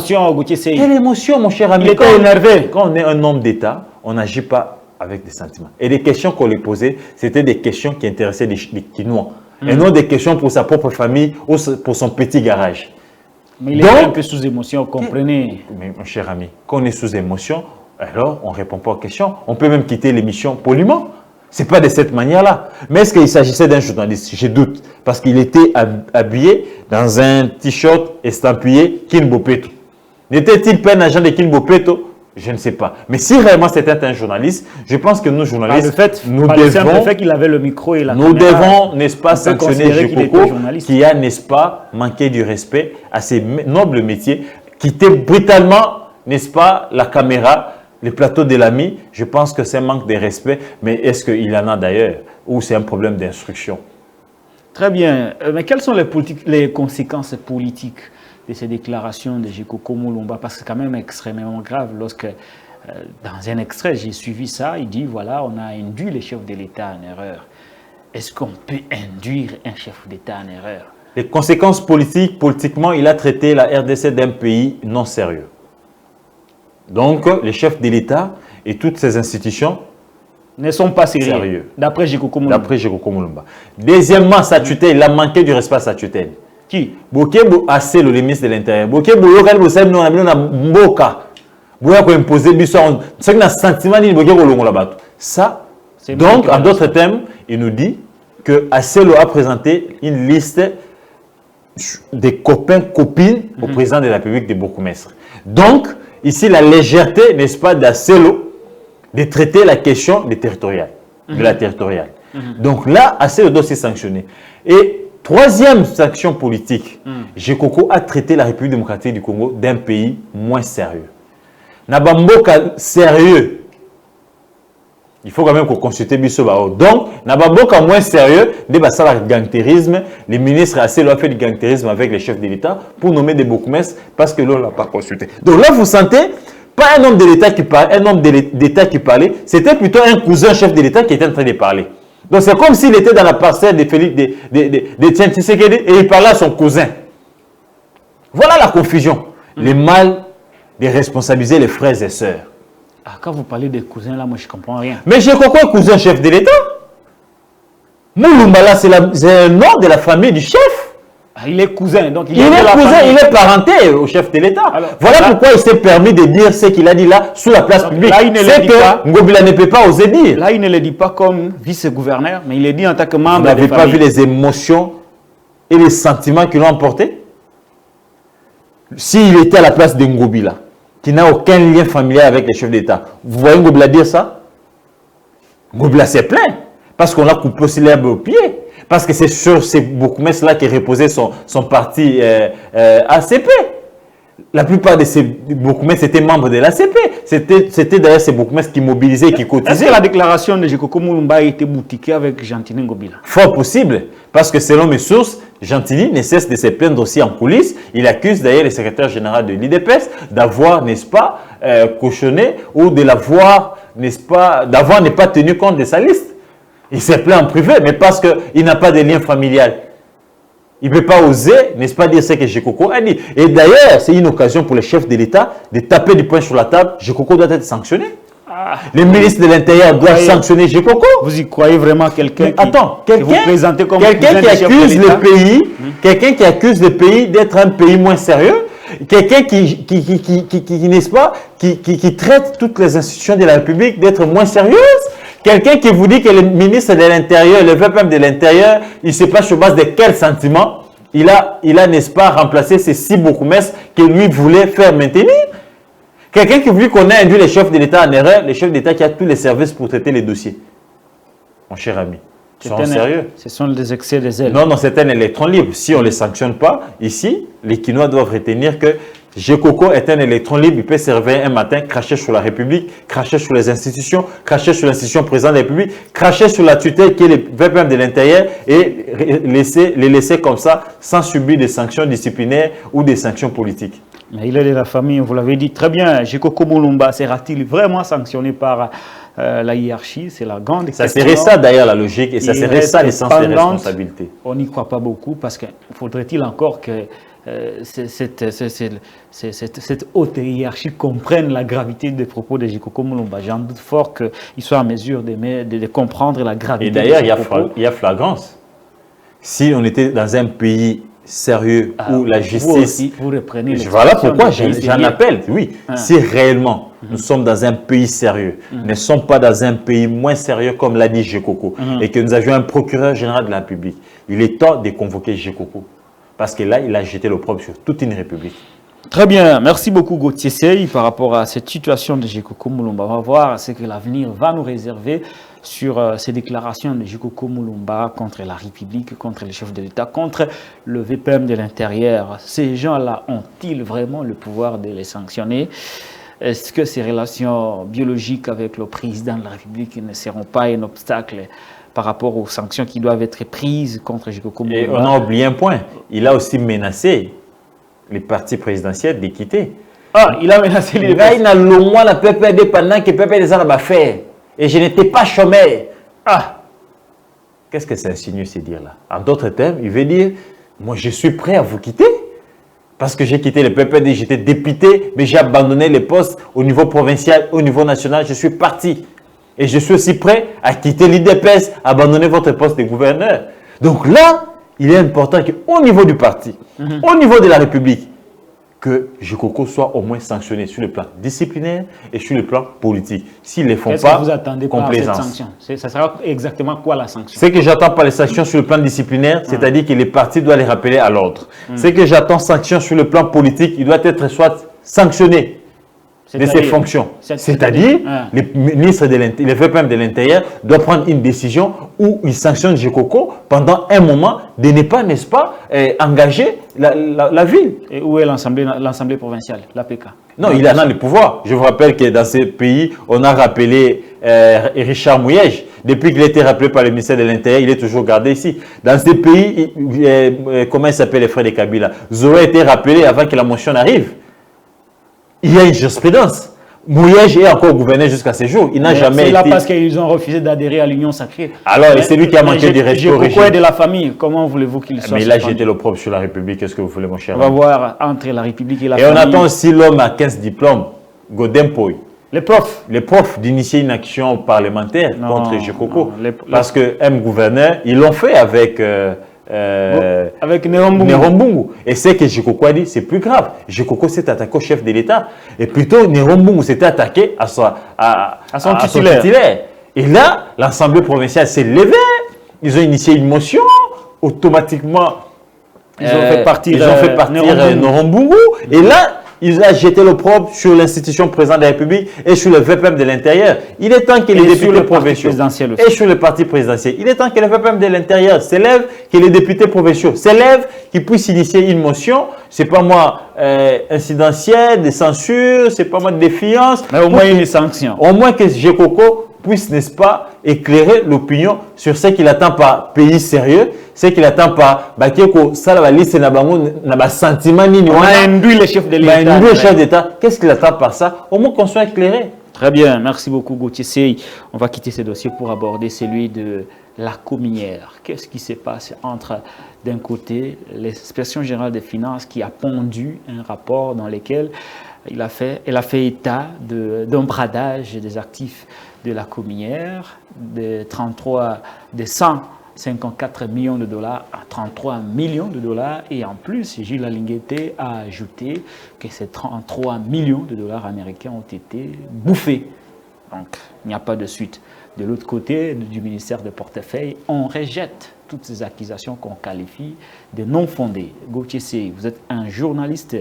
S2: Quelle émotion, mon cher ami?
S1: Il était énervé.
S2: Quand on est un homme d'État, on n'agit pas avec des sentiments. Et les questions qu'on lui posait, c'était des questions qui intéressaient les Kinois. Et non des questions pour sa propre famille ou pour son petit garage.
S1: Mais il est un peu sous émotion, comprenez.
S2: Mais mon cher ami, quand on est sous émotion, alors on ne répond pas aux questions. On peut même quitter l'émission poliment. Ce n'est pas de cette manière-là. Mais est-ce qu'il s'agissait d'un journaliste? Je doute. Parce qu'il était habillé dans un t-shirt estampillé Kinbopeto. N'était-il pas un agent de Kinbopeto? Je ne sais pas. Mais si réellement c'était un journaliste, je pense que nous, journalistes, nous devons,
S1: fait qu'il avait le micro et la
S2: nous
S1: caméra,
S2: devons, n'est-ce pas, sanctionner Jekoko qui a, n'est-ce pas, manqué du respect à ces nobles métiers, quitter brutalement, n'est-ce pas, la caméra, les plateaux de l'ami. Je pense que c'est un manque de respect, mais est-ce qu'il y en a d'ailleurs, ou c'est un problème d'instruction?
S1: Très bien. Mais quelles sont les conséquences politiques de ces déclarations de Jekoko Moulumba? Parce que c'est quand même extrêmement grave lorsque, dans un extrait, j'ai suivi ça, il dit, voilà, on a induit le chef de l'État en erreur. Est-ce qu'on peut induire un chef d'État en erreur?
S2: Les conséquences politiques, politiquement, il a traité la RDC d'un pays non sérieux. Donc, le chef de l'État et toutes ces institutions
S1: ne sont pas sérieux. D'après Jekoko Moulumba.
S2: D'après Jekoko Moulumba. Deuxièmement, sa tutelle, il a manqué du respect à sa tutelle.
S1: Qui?
S2: Bokebo assez le ministre de l'Intérieur. Bokebo yoka bo sabi na bino na mboka. Boya ko imposer biso c'est que na sentiment ni bokebo longola bato. Ça donc en d'autres termes, il nous dit que Asselo a présenté une liste des copains copines au président de la République de Bourgmestre. Donc ici la légèreté, n'est-ce pas, d'Asselo de traiter la question des territoriales, de la territoriale. Donc là, Asselo doit se sanctionner. Et troisième sanction politique, Jekoko a traité la République démocratique du Congo d'un pays moins sérieux. Nabamboka sérieux, il faut quand même qu'on consulte Bissobao. Donc, Nabamboka moins sérieux, de basala gangtérisme, les ministres Asselo a fait du gangtérisme avec les chefs de l'État pour nommer des bourgmestres parce que l'on ne l'a pas consulté. Donc là, vous sentez, pas un homme de l'État qui parlait, un homme d'État qui parlait, c'était plutôt un cousin chef de l'État qui était en train de parler. Donc c'est comme s'il était dans la parcelle de Félix de Tiens Tshisekedi et il parlait à son cousin. Voilà la confusion. Le mal de responsabiliser les frères et sœurs.
S1: Ah, quand vous parlez des cousins là, moi je ne comprends rien.
S2: Mais j'ai quoi cousin chef de l'État? Moulumba là, c'est un nom de la famille du chef.
S1: Ah, il est cousin, donc
S2: il est cousin, il est parenté au chef de l'État. Voilà pourquoi il s'est permis de dire ce qu'il a dit là sur la place publique.
S1: Là, il ne le dit pas.
S2: Ngobila ne peut pas oser dire.
S1: Là, il ne le dit pas comme vice-gouverneur, mais il le dit en tant que membre.
S2: Vous n'avez pas vu les émotions et les sentiments qui l'ont emporté? S'il était à la place de Ngobila, qui n'a aucun lien familial avec les chefs d'État, vous voyez Ngobila dire ça? Ngobila s'est plaint parce qu'on a coupé aussi l'herbe au pied. Parce que c'est sur ces bourgmestres-là qui reposait son parti ACP. La plupart de ces bourgmestres étaient membres de l'ACP. C'était d'ailleurs ces bourgmestres qui mobilisaient et qui cotisaient.
S1: Est-ce que la déclaration de Jekoko Moulumba a été boutiquée avec Gentini Ngobila?
S2: Fort possible. Parce que selon mes sources, Gentini ne cesse de se plaindre aussi en coulisses. Il accuse d'ailleurs le secrétaire général de l'IDPS d'avoir, n'est-ce pas, cautionné ou de l'avoir, n'est-ce pas, d'avoir n'est pas tenu compte de sa liste. Il s'est plaint en privé, mais parce qu'il n'a pas de lien familial. Il ne peut pas oser, n'est-ce pas, dire ce que Jekoko a dit. Et d'ailleurs, c'est une occasion pour le chef de l'État de taper du poing sur la table. Jekoko doit être sanctionné. Les ministres de l'Intérieur doivent sanctionner Jekoko.
S1: Vous y croyez vraiment quelqu'un
S2: qui vous présentez comme quelqu'un qui accuse le pays, quelqu'un qui accuse le pays d'être un pays moins sérieux, quelqu'un qui n'est-ce pas, qui traite toutes les institutions de la République d'être moins sérieuses. Quelqu'un qui vous dit que le ministre de l'Intérieur, le VPM de l'Intérieur, il ne sait pas sur base de quel sentiment il a n'est-ce pas, remplacé ces 6 bourgmestres que lui voulait faire maintenir. Quelqu'un qui veut qu'on ait induit les chefs de l'État en erreur, les chefs d'État qui ont tous les services pour traiter les dossiers. Mon cher ami, soyons sérieux.
S1: Ce sont des excès des ailes.
S2: Non, c'est un électron libre. Si on ne les sanctionne pas, ici, les Quinois doivent retenir que Jekoko est un électron libre. Il peut se réveiller un matin, cracher sur la République, cracher sur les institutions, cracher sur l'institution présidente de la République, cracher sur la tutelle qui est le VPM de l'Intérieur et les laisser comme ça sans subir des sanctions disciplinaires ou des sanctions politiques.
S1: Mais il est de la famille, vous l'avez dit très bien. Jekoko Mulumba sera-t-il vraiment sanctionné par la hiérarchie? C'est la grande question.
S2: Ça serait ça d'ailleurs la logique et ça serait ça l'essence des responsabilités.
S1: On n'y croit pas beaucoup parce qu'il faudrait-il encore que cette haute hiérarchie comprenne la gravité des propos de Jekoko Mulumba. J'en doute fort qu'il soit en mesure de comprendre la gravité.
S2: Et d'ailleurs, il y a flagrance. Si on était dans un pays sérieux où la justice...
S1: Vous reprenez
S2: voilà pourquoi j'en appelle, oui. Si réellement nous sommes dans un pays sérieux, ne sommes pas dans un pays moins sérieux comme l'a dit Jekoko, et que nous avions un procureur général de la République, il est temps de convoquer Jekoko. Parce que là, il a jeté l'opprobre sur toute une république.
S1: Très bien, merci beaucoup Gauthier Sey par rapport à cette situation de Jekoko Mulumba. On va voir ce que l'avenir va nous réserver sur ces déclarations de Jekoko Mulumba contre la République, contre les chefs de l'État, contre le VPM de l'Intérieur. Ces gens-là ont-ils vraiment le pouvoir de les sanctionner? Est-ce que ces relations biologiques avec le président de la République ne seront pas un obstacle par rapport aux sanctions qui doivent être prises contre Jekoko Mulumba?
S2: Et on a oublié un point, il a aussi menacé les partis présidentiels de quitter.
S1: Ah, il a menacé les
S2: gars. Il a le mois la PPD pendant que PPD a fait. Et je n'étais pas chômeur. Ah, qu'est-ce que ça insinue ces dires-là? En d'autres termes, il veut dire, moi je suis prêt à vous quitter. Parce que j'ai quitté le PPD, j'étais député, mais j'ai abandonné les postes au niveau provincial, au niveau national, je suis parti. Et je suis aussi prêt à quitter l'IDPS, abandonner votre poste de gouverneur. Donc là, il est important qu'au niveau du parti, au niveau de la République, que Jekoko soit au moins sanctionné sur le plan disciplinaire et sur le plan politique. S'ils ne les font pas,
S1: que vous attendez
S2: complaisance.
S1: Cette sanction? Ça sera exactement quoi la sanction?
S2: Ce que j'attends par les sanctions sur le plan disciplinaire, c'est-à-dire que les partis doivent les rappeler à l'ordre. Ce que j'attends sanctions sur le plan politique, il doit être soit sanctionné de ses fonctions. C'est-à-dire, le ministre de l'Intérieur, le VPM de l'Intérieur doit prendre une décision où il sanctionne Jekoko pendant un moment de ne pas, n'est-ce pas, engager la ville.
S1: Et où est l'Assemblée provinciale, l'APK?
S2: Non, il en a le pouvoir. Je vous rappelle que dans ces pays, on a rappelé Richard Mouyej. Depuis qu'il a été rappelé par le ministère de l'Intérieur, il est toujours gardé ici. Dans ces pays, comment il s'appelle les frères de Kabila? Zoé a été rappelé avant que la motion arrive. Il y a une jurisprudence. Mouyej est encore gouverneur jusqu'à ce jour. Il n'a jamais été...
S1: C'est là parce qu'ils ont refusé d'adhérer à l'Union sacrée.
S2: Alors, c'est lui qui a manqué du respect au régime.
S1: Pourquoi de la famille? Comment voulez-vous qu'il soit?
S2: Mais il a jeté l'opprobre sur la République. Qu'est-ce que vous voulez, mon cher?
S1: On va voir entre la République et la
S2: famille.
S1: Et
S2: on attend aussi l'homme à 15 diplômes, Godin Poy.
S1: Les profs.
S2: Les profs d'initier une action parlementaire contre Jekoko. Parce qu'un gouverneur, ils l'ont fait avec...
S1: avec Nerombungu.
S2: Et c'est que Jekoko a dit, c'est plus grave. Jekoko s'est attaqué au chef de l'État. Et plutôt, Nerombungu s'était attaqué à son titulaire. Et là, l'Assemblée provinciale s'est levée. Ils ont initié une motion. Automatiquement,
S1: ils ont fait partir
S2: Nerombungu. Et là, il a jeté l'opprobre sur l'institution présidente de la République et sur le VPM de l'Intérieur. Il est temps que les députés provinciaux et sur le parti présidentiel, il est temps que le VPM de l'Intérieur s'élève, que les députés provinciaux s'élèvent, qu'ils puissent initier une motion. C'est pas moi incidentielle, de censure, c'est pas moi de défiance.
S1: Mais au moins une sanction.
S2: Au moins que Jekoko puisse, n'est-ce pas, éclairer l'opinion sur ce qu'il attend par pays sérieux, ce qu'il attend par Bakeko, ça la liste n'a pas sentiment ni
S1: on a induit les chefs de l'État.
S2: Le chef d'État, qu'est-ce qu'il attend par ça? Au moins qu'on soit éclairé.
S1: Très bien, merci beaucoup Gauthier Sey. On va quitter ce dossier pour aborder celui de la Cominière. Qu'est-ce qui se passe entre d'un côté, l'inspection générale des finances qui a pondu un rapport dans lequel elle a fait état d'un bradage des actifs de la Cominière de 154 millions de dollars à 33 millions de dollars. Et en plus, Gilles Alinguete a ajouté que ces 33 millions de dollars américains ont été bouffés. Donc, il n'y a pas de suite. De l'autre côté, du ministère de portefeuille, on rejette toutes ces accusations qu'on qualifie de non fondées. Gauthier C, vous êtes un journaliste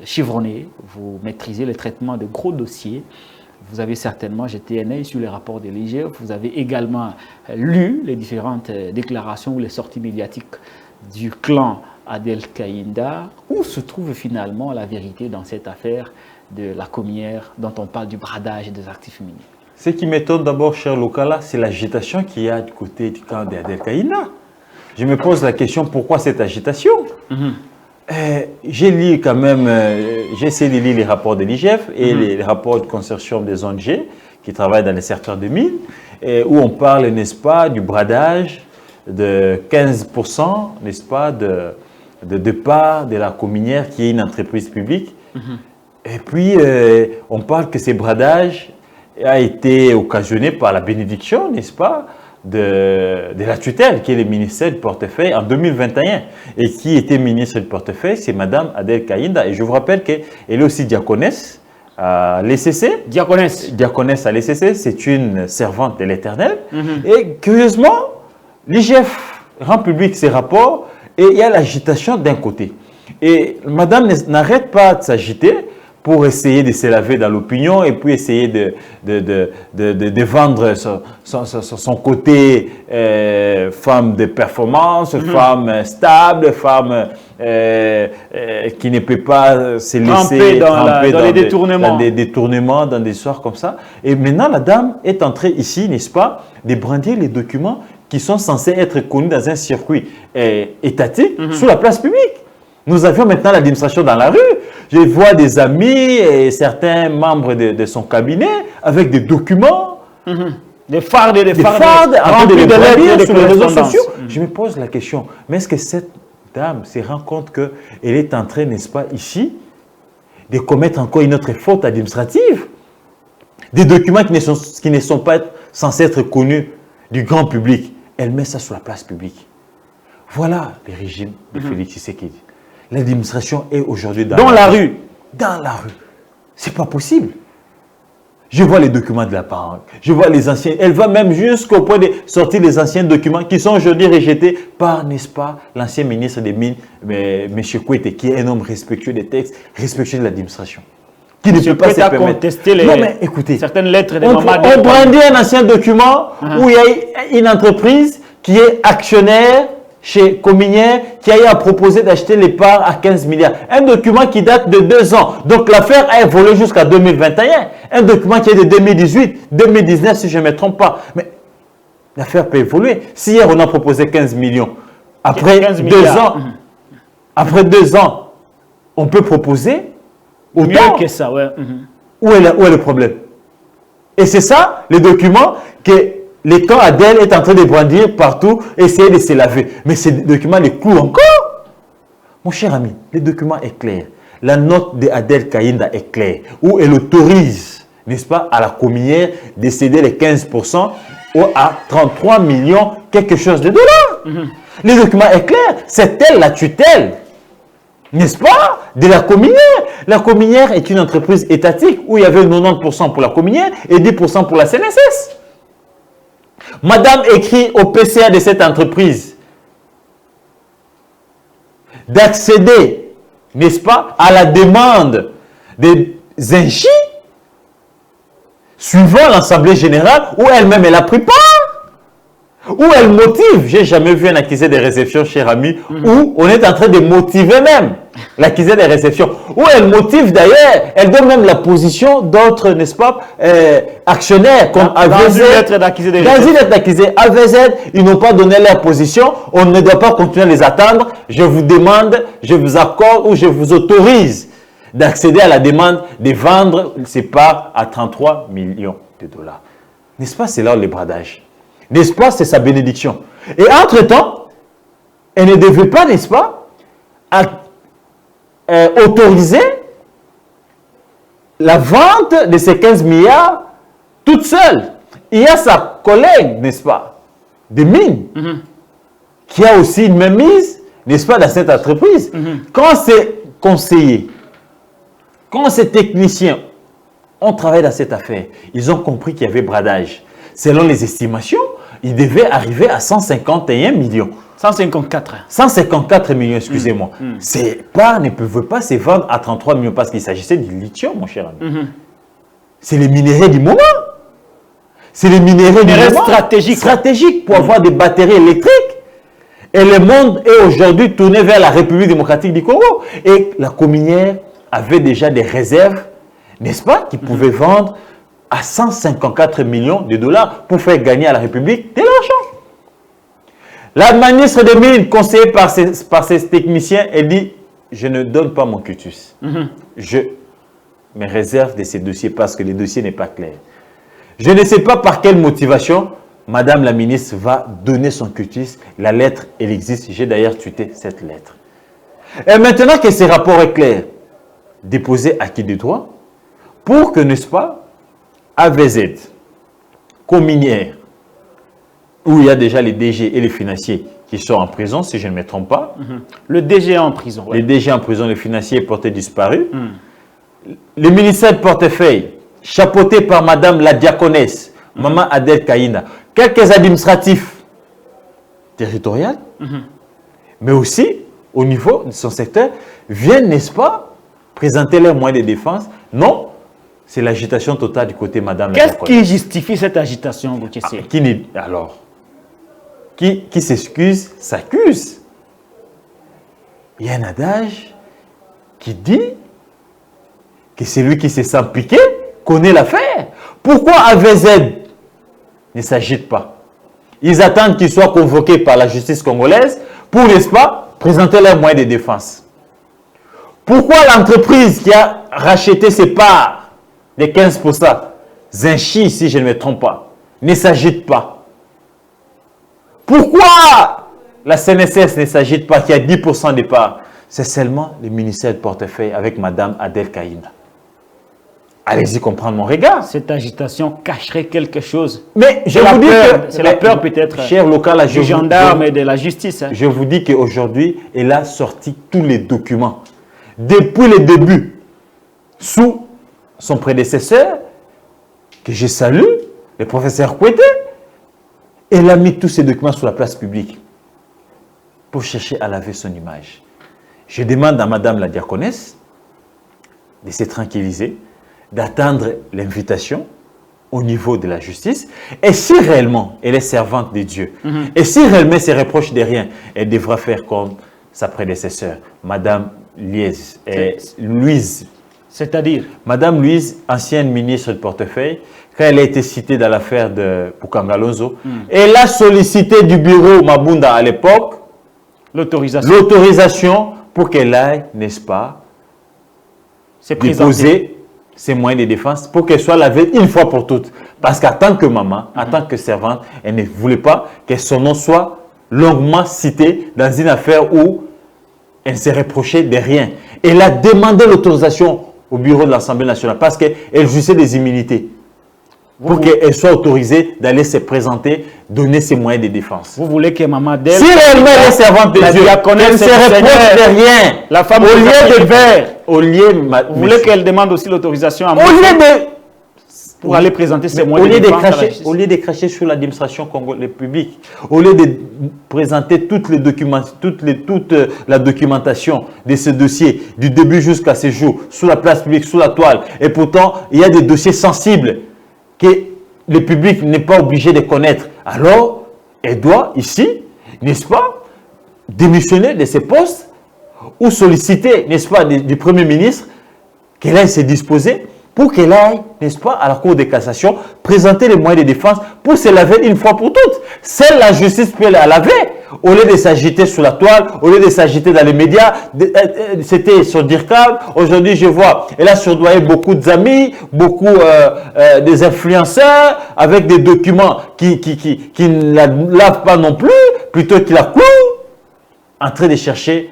S1: chevronné, vous maîtrisez le traitement de gros dossiers. Vous avez certainement jeté un œil sur les rapports de l'IGF. Vous avez également lu les différentes déclarations ou les sorties médiatiques du clan Adel Kaïnda. Où se trouve finalement la vérité dans cette affaire de la Cominière dont on parle du bradage des actifs miniers?
S2: Ce qui m'étonne d'abord, cher Lokala, c'est l'agitation qu'il y a du côté du camp d'Adel Kaïnda. Je me pose la question, pourquoi cette agitation? J'ai lu quand même, j'ai essayé de lire les rapports de l'IGF et les rapports du consortium des ONG qui travaillent dans les secteurs de mines, où on parle, n'est-ce pas, du bradage de 15%, n'est-ce pas, de départ de la Cominière qui est une entreprise publique. Et puis, on parle que ces bradages a été occasionné par la bénédiction, n'est-ce pas, de la tutelle, qui est le ministère du portefeuille en 2021. Et qui était ministre du portefeuille, c'est Mme Adel Kaïnda. Et je vous rappelle qu'elle est aussi diaconesse à l'ECC. Diaconesse à l'ECC, c'est une servante de l'Éternel. Et curieusement, l'IGF rend public ses rapports et il y a l'agitation d'un côté. Et Madame n'arrête pas de s'agiter pour essayer de se laver dans l'opinion et puis essayer de vendre son côté femme de performance, femme stable, femme qui ne peut pas se laisser tremper dans des détournements, dans des histoires comme ça. Et maintenant, la dame est entrée ici, n'est-ce pas, de brandir les documents qui sont censés être connus dans un circuit étatique sur la place publique. Nous avions maintenant l'administration dans la rue. Je vois des amis et certains membres de son cabinet avec des documents.
S1: Des fardes
S2: en train de les brandir sur les réseaux sociaux. Je me pose la question, mais est-ce que cette dame se rend compte qu'elle est en train, n'est-ce pas, ici, de commettre encore une autre faute administrative? Des documents qui ne sont pas censés être connus du grand public. Elle met ça sur la place publique. Voilà le régime de Félix Tshisekedi. L'administration est aujourd'hui dans la rue. Dans la rue. C'est pas possible. Je vois les documents de la banque. Je vois les anciens. Elle va même jusqu'au point de sortir les anciens documents qui sont aujourd'hui rejetés par, n'est-ce pas, l'ancien ministre des Mines, M. Kouete, qui est un homme respectueux des textes, respectueux de l'administration. Qui ne peut pas se permettre.
S1: Contester
S2: non, mais écoutez,
S1: certaines lettres de
S2: on brandit un ancien document où il y a une entreprise qui est actionnaire chez Cominière qui a eu à proposer d'acheter les parts à 15 milliards. Un document qui date de 2 ans. Donc l'affaire a évolué jusqu'à 2021. Un document qui est de 2018, 2019 si je ne me trompe pas. Mais l'affaire peut évoluer. Si hier on a proposé 15 millions, après 2 ans, après 2 ans, on peut proposer autant.
S1: Mieux que ça, ouais.
S2: Où est le problème? Et c'est ça, le document que le camp Adel est en train de brandir partout, essayer de se laver. Mais ces documents les clouent encore. Mon cher ami, le document est clair. La note de Adel Kaïnda est claire, où elle autorise, n'est-ce pas, à la Cominière de céder les 15% ou à 33 millions, quelque chose de dollars. Le document est clair. C'est elle la tutelle, n'est-ce pas, de la Cominière. La Cominière est une entreprise étatique où il y avait 90% pour la Cominière et 10% pour la CNSS. Madame écrit au PCA de cette entreprise d'accéder, n'est-ce pas, à la demande des Zinchi suivant l'Assemblée générale où elle-même elle a pris part. Où elle motive, j'ai jamais vu un accusé de réception, cher ami, où on est en train de motiver même l'accusé de réception. Où elle motive d'ailleurs, elle donne même la position d'autres, n'est-ce pas, actionnaires comme AVZ. Dans une lettre d'accusé AVZ, ils n'ont pas donné leur position, on ne doit pas continuer à les attendre. Je vous demande, je vous accorde ou je vous autorise d'accéder à la demande de vendre ces parts à 33 millions de dollars. N'est-ce pas, c'est là le bradage. N'est-ce pas, c'est sa bénédiction. Et entre-temps, elle ne devait pas, n'est-ce pas, autoriser la vente de ces 15 milliards toute seule. Il y a sa collègue, n'est-ce pas, de mine, qui a aussi une mainmise, n'est-ce pas, dans cette entreprise. Quand ces conseillers, quand ces techniciens ont travaillé dans cette affaire, ils ont compris qu'il y avait bradage. Selon les estimations, il devait arriver à 151 millions.
S1: 154.
S2: 154 millions, excusez-moi. Ne pouvait pas se vendre à 33 millions parce qu'il s'agissait du lithium, mon cher ami. C'est les minéraux du moment. C'est les minéraux stratégiques pour avoir des batteries électriques. Et le monde est aujourd'hui tourné vers la République démocratique du Congo. Et la cominière avait déjà des réserves, n'est-ce pas, qui pouvaient vendre à 154 millions de dollars pour faire gagner à la République de l'argent. La ministre des Mines, conseillée par ses techniciens, elle dit « Je ne donne pas mon quitus. Je me réserve de ces dossiers parce que le dossier n'est pas clair. Je ne sais pas par quelle motivation Madame la ministre va donner son quitus. La lettre, elle existe. J'ai d'ailleurs tweeté cette lettre. Et maintenant que ce rapport est clair, déposé à qui de droit pour que, n'est-ce pas, AVZ, Cominière, où il y a déjà les DG et les financiers qui sont en prison, si je ne me trompe pas.
S1: Le DG est en prison.
S2: Les DG en prison, les financiers portés disparus. Le ministère de portefeuille, chapeauté par Madame la diaconesse, Maman Adel Kaïna. Quelques administratifs territoriaux, mais aussi au niveau de son secteur, viennent, n'est-ce pas, présenter leurs moyens de défense. Non, c'est l'agitation totale du côté Madame la diaconesse.
S1: Qu'est-ce qui justifie cette agitation,
S2: Qui s'excuse, s'accuse. Il y a un adage qui dit que celui qui se sent piqué connaît l'affaire. Pourquoi AVZ ne s'agite pas? Ils attendent qu'ils soient convoqués par la justice congolaise pour, n'est-ce pas, présenter leurs moyens de défense. Pourquoi l'entreprise qui a racheté ses parts de 15%, Zinchi, si je ne me trompe pas, ne s'agite pas? Pourquoi la CNSS ne s'agite pas, qui a 10% des parts? C'est seulement le ministère de portefeuille avec Madame Adel Kaïna. Allez-y comprendre mon regard.
S1: Cette agitation cacherait quelque chose.
S2: Mais je vous dis que
S1: c'est la peur peut-être
S2: cher local,
S1: du gendarme et de la justice.
S2: Je vous dis qu'aujourd'hui, elle a sorti tous les documents. Depuis le début, sous son prédécesseur, que je salue, le professeur Kouete, elle a mis tous ces documents sur la place publique pour chercher à laver son image. Je demande à Madame la diaconesse de se tranquilliser, d'attendre l'invitation au niveau de la justice. Et si réellement elle est servante de Dieu, et si réellement elle se reproche de rien, elle devra faire comme sa prédécesseur, Madame Louise.
S1: C'est-à-dire
S2: Madame Louise, ancienne ministre de portefeuille, quand elle a été citée dans l'affaire de Pukangalonzo, elle a sollicité du bureau Mabunda à l'époque l'autorisation pour qu'elle aille, n'est-ce pas, déposer ses moyens de défense pour qu'elle soit lavée une fois pour toutes. Parce qu'en tant que maman, en tant que servante, elle ne voulait pas que son nom soit longuement cité dans une affaire où elle s'est reprochée de rien. Elle a demandé l'autorisation au bureau de l'Assemblée nationale parce qu'elle jouissait des immunités. Pour qu'elle soit autorisée d'aller se présenter, donner ses moyens de défense.
S1: Vous voulez que maman Adel,
S2: si réellement elle est servante de Dieu, elle ne se reproche de rien.
S1: La femme au lieu de verre. Vous voulez qu'elle demande aussi l'autorisation à moi pour aller présenter ses moyens de défense.
S2: Au lieu de cracher sur l'administration congolaise publique, au lieu de présenter toutes les documents, toute la documentation de ce dossier, du début jusqu'à ce jour, sous la place publique, sous la toile, et pourtant il y a des dossiers sensibles que le public n'est pas obligé de connaître. Alors, elle doit ici, n'est-ce pas, démissionner de ses postes ou solliciter, n'est-ce pas, du Premier ministre qu'elle aille se disposer pour qu'elle aille, n'est-ce pas, à la Cour de cassation, présenter les moyens de défense pour se laver une fois pour toutes. Seule la justice peut la laver. Au lieu de s'agiter sur la toile, au lieu de s'agiter dans les médias, c'était sur DIRCAM. Aujourd'hui, je vois, elle a surdoyé beaucoup d'amis, beaucoup des influenceurs, avec des documents qui ne la lavent pas non plus, plutôt qu'ils la clouent. en train de chercher,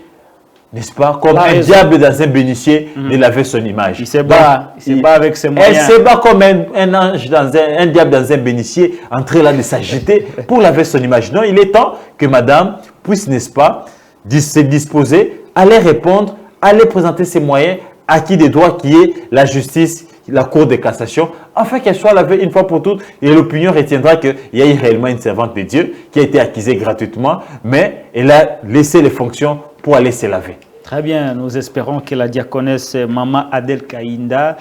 S2: n'est-ce pas, comme un diable dans un bénitier, de laver son image.
S1: Il se bat, avec ses moyens.
S2: Elle se bat comme un ange, un diable dans un bénitier, en train là de s'agiter pour laver son image. Non, il est temps que madame puisse, n'est-ce pas, se disposer, aller répondre, aller présenter ses moyens, acquis des droits qui est la justice, la Cour de cassation, afin qu'elle soit lavée une fois pour toutes et l'opinion retiendra qu'il y a eu réellement une servante de Dieu qui a été accusée gratuitement, mais elle a laissé les fonctions pour aller se laver.
S1: Très bien, nous espérons que la diaconesse Maman Adel Kaïnda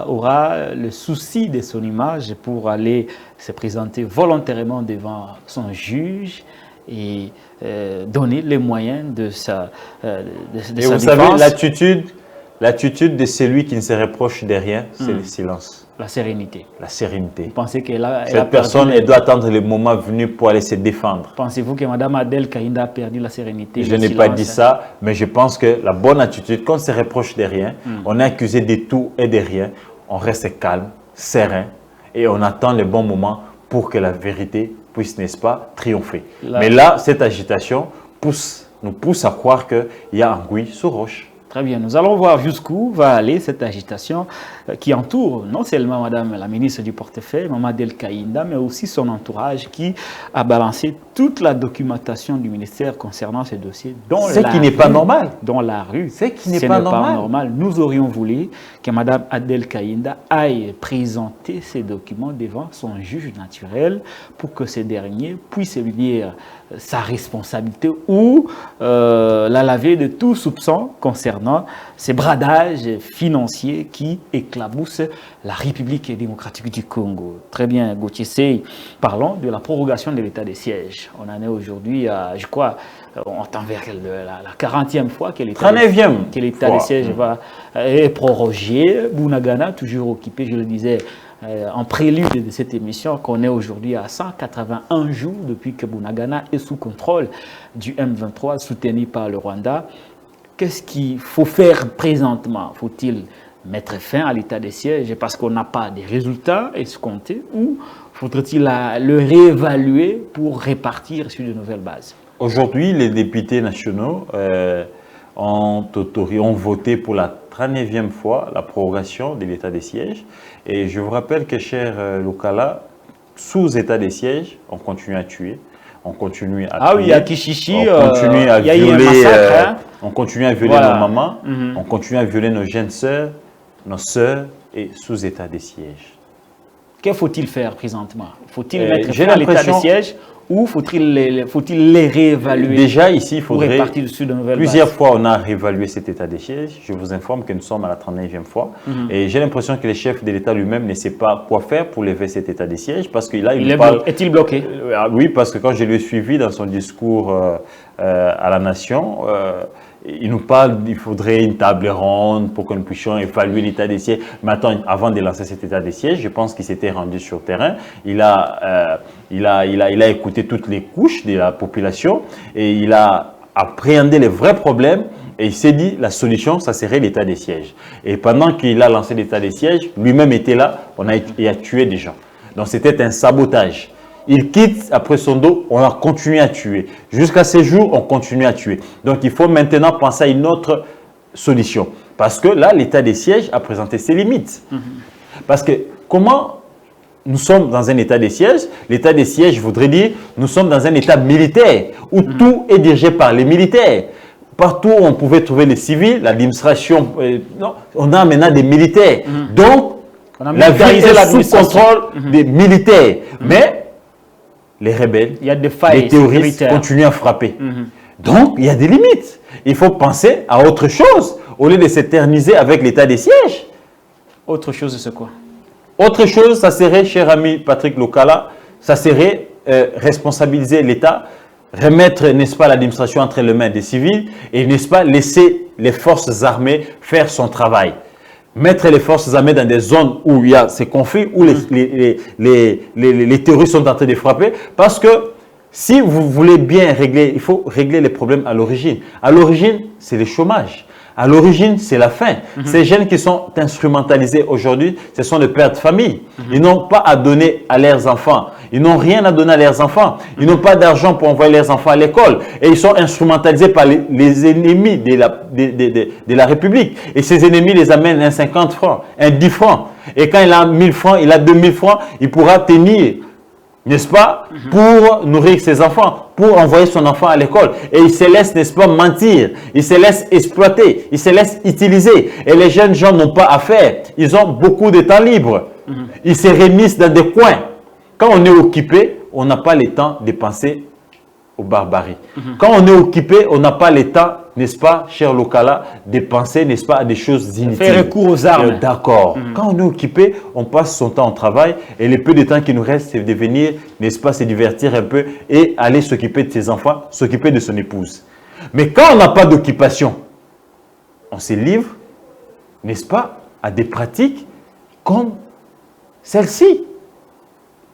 S1: aura le souci de son image pour aller se présenter volontairement devant son juge et donner les moyens de sa
S2: défense. Vous savez, l'attitude de celui qui ne se reproche de rien, c'est le silence.
S1: La sérénité.
S2: La sérénité.
S1: Vous pensez
S2: cette personne, elle doit attendre le moment venu pour aller se défendre.
S1: Pensez-vous que Mme Adel Kaïnda a perdu la sérénité?
S2: Je n'ai pas dit ça, mais je pense que la bonne attitude, quand on se reproche de rien, on est accusé de tout et de rien, on reste calme, serein et on attend le bon moment pour que la vérité puisse, n'est-ce pas, triompher. Mais là, cette agitation nous pousse à croire qu'il y a anguille sous roche.
S1: Très bien, nous allons voir jusqu'où va aller cette agitation qui entoure non seulement Madame la ministre du portefeuille, Maman Adel Kaïnda, mais aussi son entourage qui a balancé toute la documentation du ministère concernant ce dossier.
S2: Ce qui n'est pas normal.
S1: Dans la rue.
S2: Ce qui n'est pas normal.
S1: Nous aurions voulu que Madame Adel Kaïnda aille présenter ces documents devant son juge naturel pour que ce dernier puisse lui dire sa responsabilité ou la laver de tout soupçon concernant ces bradages financiers qui éclaboussent la République démocratique du Congo. Très bien, Gauthier Sey, parlons de la prorogation de l'état de siège. On en est aujourd'hui à, je crois, on tend vers la 40e fois que l'état de siège est prorogé. Bunagana, toujours occupé, je le disais, en prélude de cette émission, qu'on est aujourd'hui à 181 jours depuis que Bunagana est sous contrôle du M23, soutenu par le Rwanda. Qu'est-ce qu'il faut faire présentement? Faut-il mettre fin à l'état de siège parce qu'on n'a pas de résultats escomptés ou faudrait-il le réévaluer pour répartir sur de nouvelles bases?
S2: Aujourd'hui, les députés nationaux ont voté pour la 39e fois la prorogation de l'état de siège. Et je vous rappelle que, cher Lokala, sous état de siège, on continue à tuer. On continue à
S1: tuer. Oui, à Kishishi,
S2: on continue à violer, on continue à violer nos mamans, on continue à violer nos jeunes sœurs, nos sœurs, et sous état de siège.
S1: Que faut-il faire présentement? Faut-il mettre fin à l'état de siège ou faut-il les réévaluer?
S2: Déjà ici, il faudrait...
S1: Plusieurs
S2: fois, on a réévalué cet état de siège. Je vous informe que nous sommes à la 39e fois. Et j'ai l'impression que le chef de l'État lui-même ne sait pas quoi faire pour lever cet état de siège. Parce que là,
S1: est-il bloqué?
S2: Oui, parce que quand je l'ai suivi dans son discours à la nation, il nous parle qu'il faudrait une table ronde pour que nous puissions évaluer l'état des sièges. Mais attends, avant de lancer cet état des sièges, je pense qu'il s'était rendu sur terrain. Il a écouté toutes les couches de la population et il a appréhendé les vrais problèmes. Et il s'est dit, la solution, ça serait l'état des sièges. Et pendant qu'il a lancé l'état des sièges, lui-même était là, il a tué des gens. Donc c'était un sabotage. Il quitte, après son dos, on a continué à tuer. Jusqu'à ce jour, on continue à tuer. Donc, il faut maintenant penser à une autre solution. Parce que là, l'état des sièges a présenté ses limites. Parce que comment nous sommes dans un état des sièges? L'état des sièges voudrait dire nous sommes dans un état militaire où tout est dirigé par les militaires. Partout où on pouvait trouver les civils, l'administration, on a maintenant des militaires. Donc, la vie est sous contrôle des militaires. Mais les rebelles, les terroristes continuent à frapper. Donc, il y a des limites. Il faut penser à autre chose au lieu de s'éterniser avec l'état des sièges.
S1: Autre chose, c'est quoi?
S2: Autre chose, ça serait, cher ami Patrick Lokala, ça serait responsabiliser l'État, remettre, n'est-ce pas, l'administration entre les mains des civils et, n'est-ce pas, laisser les forces armées faire son travail. Mettre les forces armées dans des zones où il y a ces conflits, où les terroristes sont en train de frapper. Parce que si vous voulez bien régler, il faut régler les problèmes à l'origine. À l'origine, c'est le chômage. À l'origine, c'est la faim. Ces jeunes qui sont instrumentalisés aujourd'hui, ce sont des pères de famille. Ils n'ont pas à donner à leurs enfants. Ils n'ont rien à donner à leurs enfants. Ils n'ont pas d'argent pour envoyer leurs enfants à l'école. Et ils sont instrumentalisés par les ennemis de la République. Et ces ennemis les amènent un 50 francs, un 10 francs. Et quand il a 1000 francs, il a 2000 francs, il pourra tenir, n'est-ce pas, pour nourrir ses enfants, pour envoyer son enfant à l'école. Et il se laisse, n'est-ce pas, mentir. Il se laisse exploiter. Il se laisse utiliser. Et les jeunes gens n'ont pas à faire. Ils ont beaucoup de temps libre. Ils se réunissent dans des coins. Quand on est occupé, on n'a pas le temps de penser aux barbaries. Quand on est occupé, on n'a pas le temps, n'est-ce pas, cher Lokala, de penser, n'est-ce pas, à des choses inutiles.
S1: Faire recours aux armes.
S2: D'accord. Quand on est occupé, on passe son temps au travail et le peu de temps qui nous reste, c'est de venir, n'est-ce pas, se divertir un peu et aller s'occuper de ses enfants, s'occuper de son épouse. Mais quand on n'a pas d'occupation, on se livre, n'est-ce pas, à des pratiques comme celle-ci.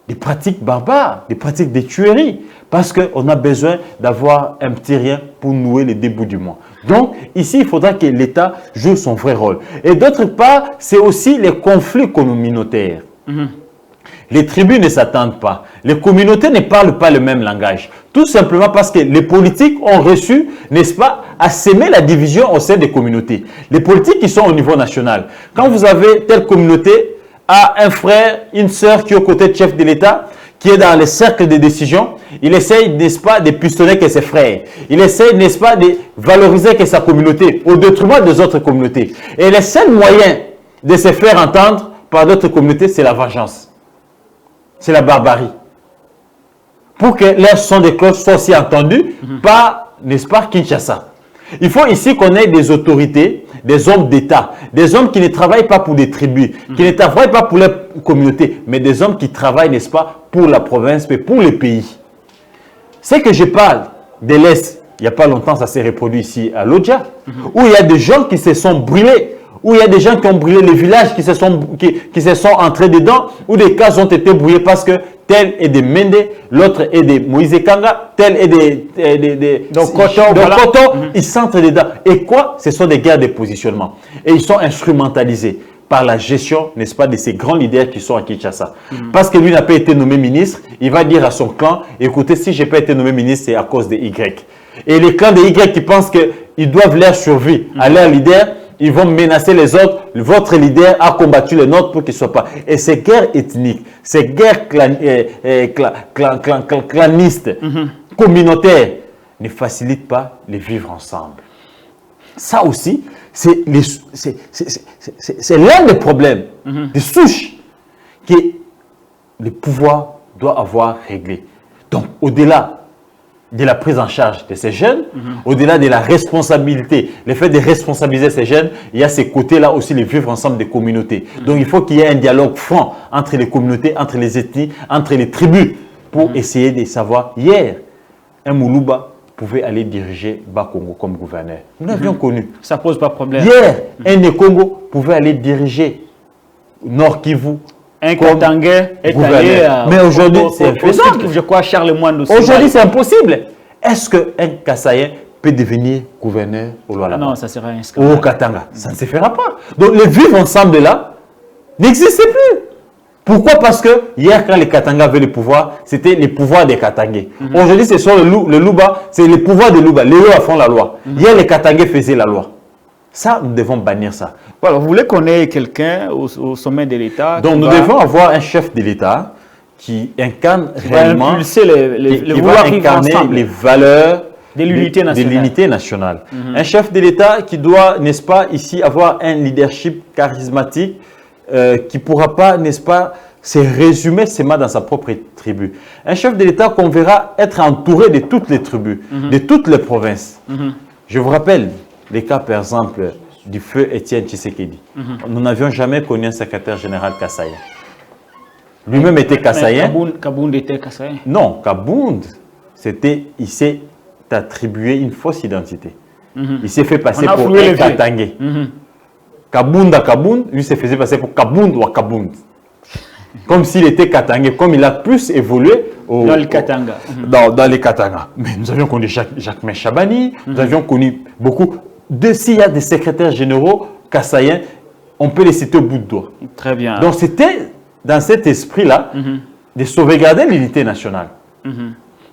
S2: Des pratiques barbares, des pratiques de tuerie, parce qu'on a besoin d'avoir un petit rien pour nouer les débuts du mois. Donc, ici, il faudra que l'État joue son vrai rôle. Et d'autre part, c'est aussi les conflits communautaires. Les tribus ne s'attendent pas. Les communautés ne parlent pas le même langage. Tout simplement parce que les politiques ont reçu, n'est-ce pas, à s'aimer la division au sein des communautés. Les politiques qui sont au niveau national. Quand vous avez telle communauté, a un frère, une sœur qui est aux côtés du chef de l'État, qui est dans les cercles de décision, il essaye, n'est-ce pas, de pistonner que ses frères. Il essaye, n'est-ce pas, de valoriser que sa communauté, au détriment des autres communautés. Et le seul moyen de se faire entendre par d'autres communautés, c'est la vengeance. C'est la barbarie. Pour que leur son de cloche soit aussi entendu par, n'est-ce pas, Kinshasa. Il faut ici qu'on ait des autorités, des hommes d'État, des hommes qui ne travaillent pas pour des tribus, qui ne travaillent pas pour leur communauté, mais des hommes qui travaillent, n'est-ce pas, pour la province, mais pour le pays. C'est que je parle de l'Est, il n'y a pas longtemps, ça s'est reproduit ici à Lodja, où il y a des gens qui se sont brûlés, où il y a des gens qui ont brûlé les villages, qui se sont entrés dedans, où des cases ont été brûlées parce que tel est des Mende, l'autre est des Moïse Kanga, tel est des Koto, ils s'entrent dedans. Et quoi? Ce sont des guerres de positionnement. Et ils sont instrumentalisés par la gestion, n'est-ce pas, de ces grands leaders qui sont à Kinshasa. Parce que lui n'a pas été nommé ministre, il va dire à son clan, écoutez, si je n'ai pas été nommé ministre, c'est à cause de Y. Et les clans de Y qui pensent qu'ils doivent leur survie à leur leader, ils vont menacer les autres. Votre leader a combattu les nôtres pour qu'ils ne soient pas. Et ces guerres ethniques, ces guerres clanistes, communautaires, ne facilitent pas les vivre ensemble. Ça aussi, c'est l'un des problèmes, des souches que le pouvoir doit avoir réglé. Donc, au-delà de la prise en charge de ces jeunes, au-delà de la responsabilité, le fait de responsabiliser ces jeunes, il y a ces côtés-là aussi, les vivre ensemble des communautés. Donc, il faut qu'il y ait un dialogue franc entre les communautés, entre les ethnies, entre les tribus, pour essayer de savoir. Hier, un Moulouba pouvait aller diriger Bas-Congo comme gouverneur. Nous l'avions connu.
S1: Ça ne pose pas de problème.
S2: Hier, un Nekongo pouvait aller diriger Nord Kivu.
S1: Un Katangais est allé
S2: mais aujourd'hui, c'est impossible.
S1: Je crois Charlemagne aussi.
S2: Aujourd'hui, c'est impossible. Est-ce qu'un Kassaïen peut devenir gouverneur au Lualaba?
S1: Non, ça sera un scandale.
S2: Au Katanga. Ça ne se fera pas. Donc, le vivre ensemble là n'existe plus. Pourquoi? Parce que hier, quand les Katanga avaient le pouvoir, c'était les pouvoirs des Katangais. Aujourd'hui, ce sont le Luba, c'est les pouvoirs de Luba. Les Luba font la loi. Hier, les Katangais faisaient la loi. Ça, nous devons bannir ça.
S1: Voilà, vous voulez qu'on ait quelqu'un au sommet de l'État?
S2: Donc, nous devons avoir un chef de l'État qui incarne réellement,
S1: impulser
S2: qui va incarner les valeurs
S1: de l'unité nationale.
S2: Un chef de l'État qui doit, n'est-ce pas, ici avoir un leadership charismatique qui ne pourra pas, n'est-ce pas, se résumer seulement dans sa propre tribu. Un chef de l'État qu'on verra être entouré de toutes les tribus, de toutes les provinces. Je vous rappelle les cas, par exemple, du feu Étienne Tshisekedi. Nous n'avions jamais connu un secrétaire général kassaïen. Lui-même était kassaïen.
S1: Kabound était kassaïen?
S2: Non, Kabound, il s'est attribué une fausse identité. Il s'est fait passer pour un Katangais. Kabound à Kabound, lui se faisait passer pour Kabound ou Kabound. Comme s'il était Katangais, comme il a plus évolué
S1: dans les Katanga.
S2: Dans les Katanga. Mais nous avions connu Jacques Chabani, nous avions connu beaucoup. S'il y a des secrétaires généraux kassaïens, on peut les citer au bout de doigt.
S1: Très bien.
S2: Donc c'était dans cet esprit-là de sauvegarder l'unité nationale.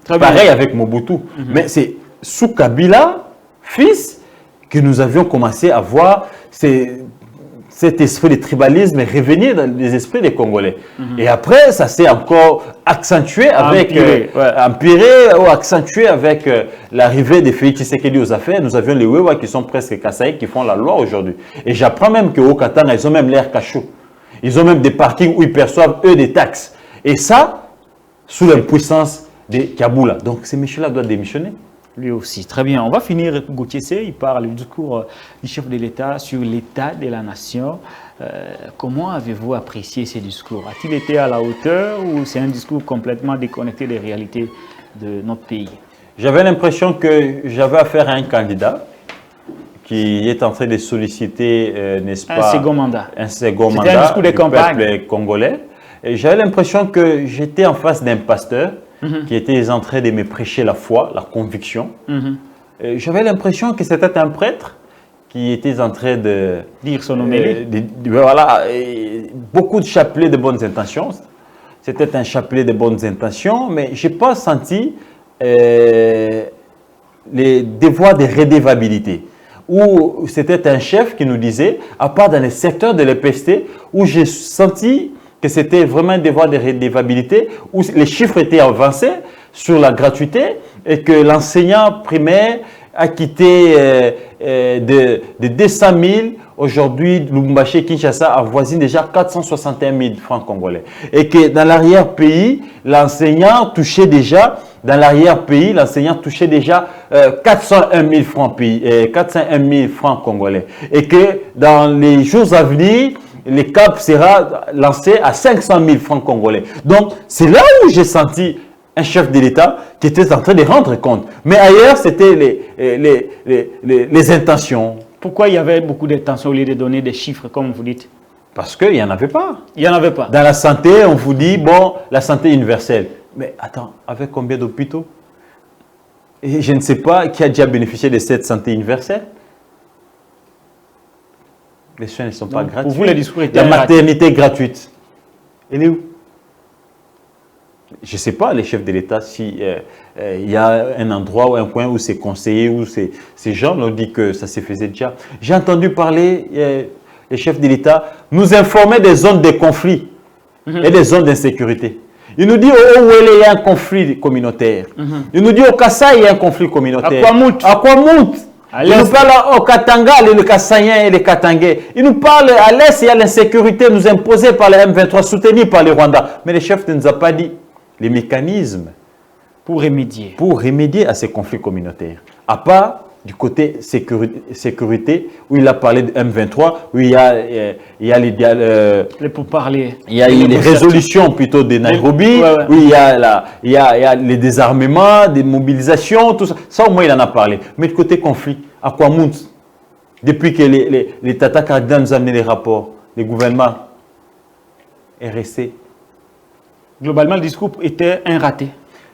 S2: Pareil avec Mobutu. Mais c'est sous Kabila, fils, que nous avions commencé à voir cet esprit de tribalisme revenir dans les esprits des Congolais. Et après, ça s'est encore accentué avec empiré ou accentué avec l'arrivée de Félix Tshisekedi aux affaires. Nous avions les Wewa qui sont presque Kasaï qui font la loi aujourd'hui. Et j'apprends même qu'au Katanga, ils ont même l'air cachot. Ils ont même des parkings où ils perçoivent, eux, des taxes. Et ça, sous l'impuissance de Kaboula. Donc, ces messieurs-là doivent démissionner.
S1: Lui aussi. Très bien. On va finir, Gauthier C. Il parle du discours du chef de l'État sur l'état de la nation. Comment avez-vous apprécié ces discours? A-t-il été à la hauteur ou c'est un discours complètement déconnecté des réalités de notre pays?
S2: J'avais l'impression que j'avais affaire à un candidat qui est en train de solliciter, n'est-ce pas,
S1: un second mandat.
S2: Un second
S1: mandat un discours de campagne.
S2: Peuple congolais. J'avais l'impression que j'étais en face d'un pasteur qui était en train de me prêcher la foi, la conviction. J'avais l'impression que c'était un prêtre qui était en train de
S1: dire son homélie.
S2: Voilà, beaucoup de chapelets de bonnes intentions. C'était un chapelet de bonnes intentions, mais je n'ai pas senti les devoirs de redevabilité. Où c'était un chef qui nous disait, à part dans les secteurs de l'EPST, où j'ai senti que c'était vraiment un devoir de redevabilité, où les chiffres étaient avancés sur la gratuité et que l'enseignant primaire a quitté de 200 000, aujourd'hui, Lubumbashi Kinshasa avoisine déjà 461 000 francs congolais. Et que dans l'arrière-pays, l'enseignant touchait déjà, 401 000 francs, 401 000 francs congolais. Et que dans les jours à venir, le cap sera lancé à 500 000 francs congolais. Donc, c'est là où j'ai senti un chef de l'État qui était en train de rendre compte. Mais ailleurs, c'était les intentions.
S1: Pourquoi il y avait beaucoup d'intentions au lieu de donner des chiffres, comme vous dites?
S2: Parce qu'il n'y en avait pas.
S1: Il n'y en avait pas.
S2: Dans la santé, on vous dit, bon, la santé universelle. Mais attends, avec combien d'hôpitaux? Et je ne sais pas qui a déjà bénéficié de cette santé universelle. Les soins ne sont pas gratuits.
S1: Pour vous, les discours étaient
S2: la maternité gratuite. Elle est où? Je ne sais pas, les chefs de l'État, s'il y a un endroit ou un coin où ces conseillers ou ces gens ont dit que ça se faisait déjà. J'ai entendu parler, les chefs de l'État nous informaient des zones de conflit et des zones d'insécurité. Il nous dit au Ouélé, il y a un conflit communautaire. Il nous dit au Kassai, il y a un conflit communautaire. À Kwamout. Il nous parle au Katanga, les Kassaïens et les Katangais. Il nous parle à l'Est, il y a l'insécurité nous imposée par les M23, soutenue par les Rwandais. Mais les chefs ne nous ont pas dit les mécanismes
S1: pour remédier
S2: à ces conflits communautaires. À part du côté sécurité, où il a parlé de M23, où il y a
S1: les pourparlers.
S2: Il y a les résolutions plutôt de Nairobi, où il y a les désarmements, des mobilisations, tout ça. Ça au moins il en a parlé. Mais du côté conflit, à quoi monte? Depuis que les Tata Cardinal nous ont amené les rapports, le gouvernement est resté.
S1: Globalement, le discours était un raté.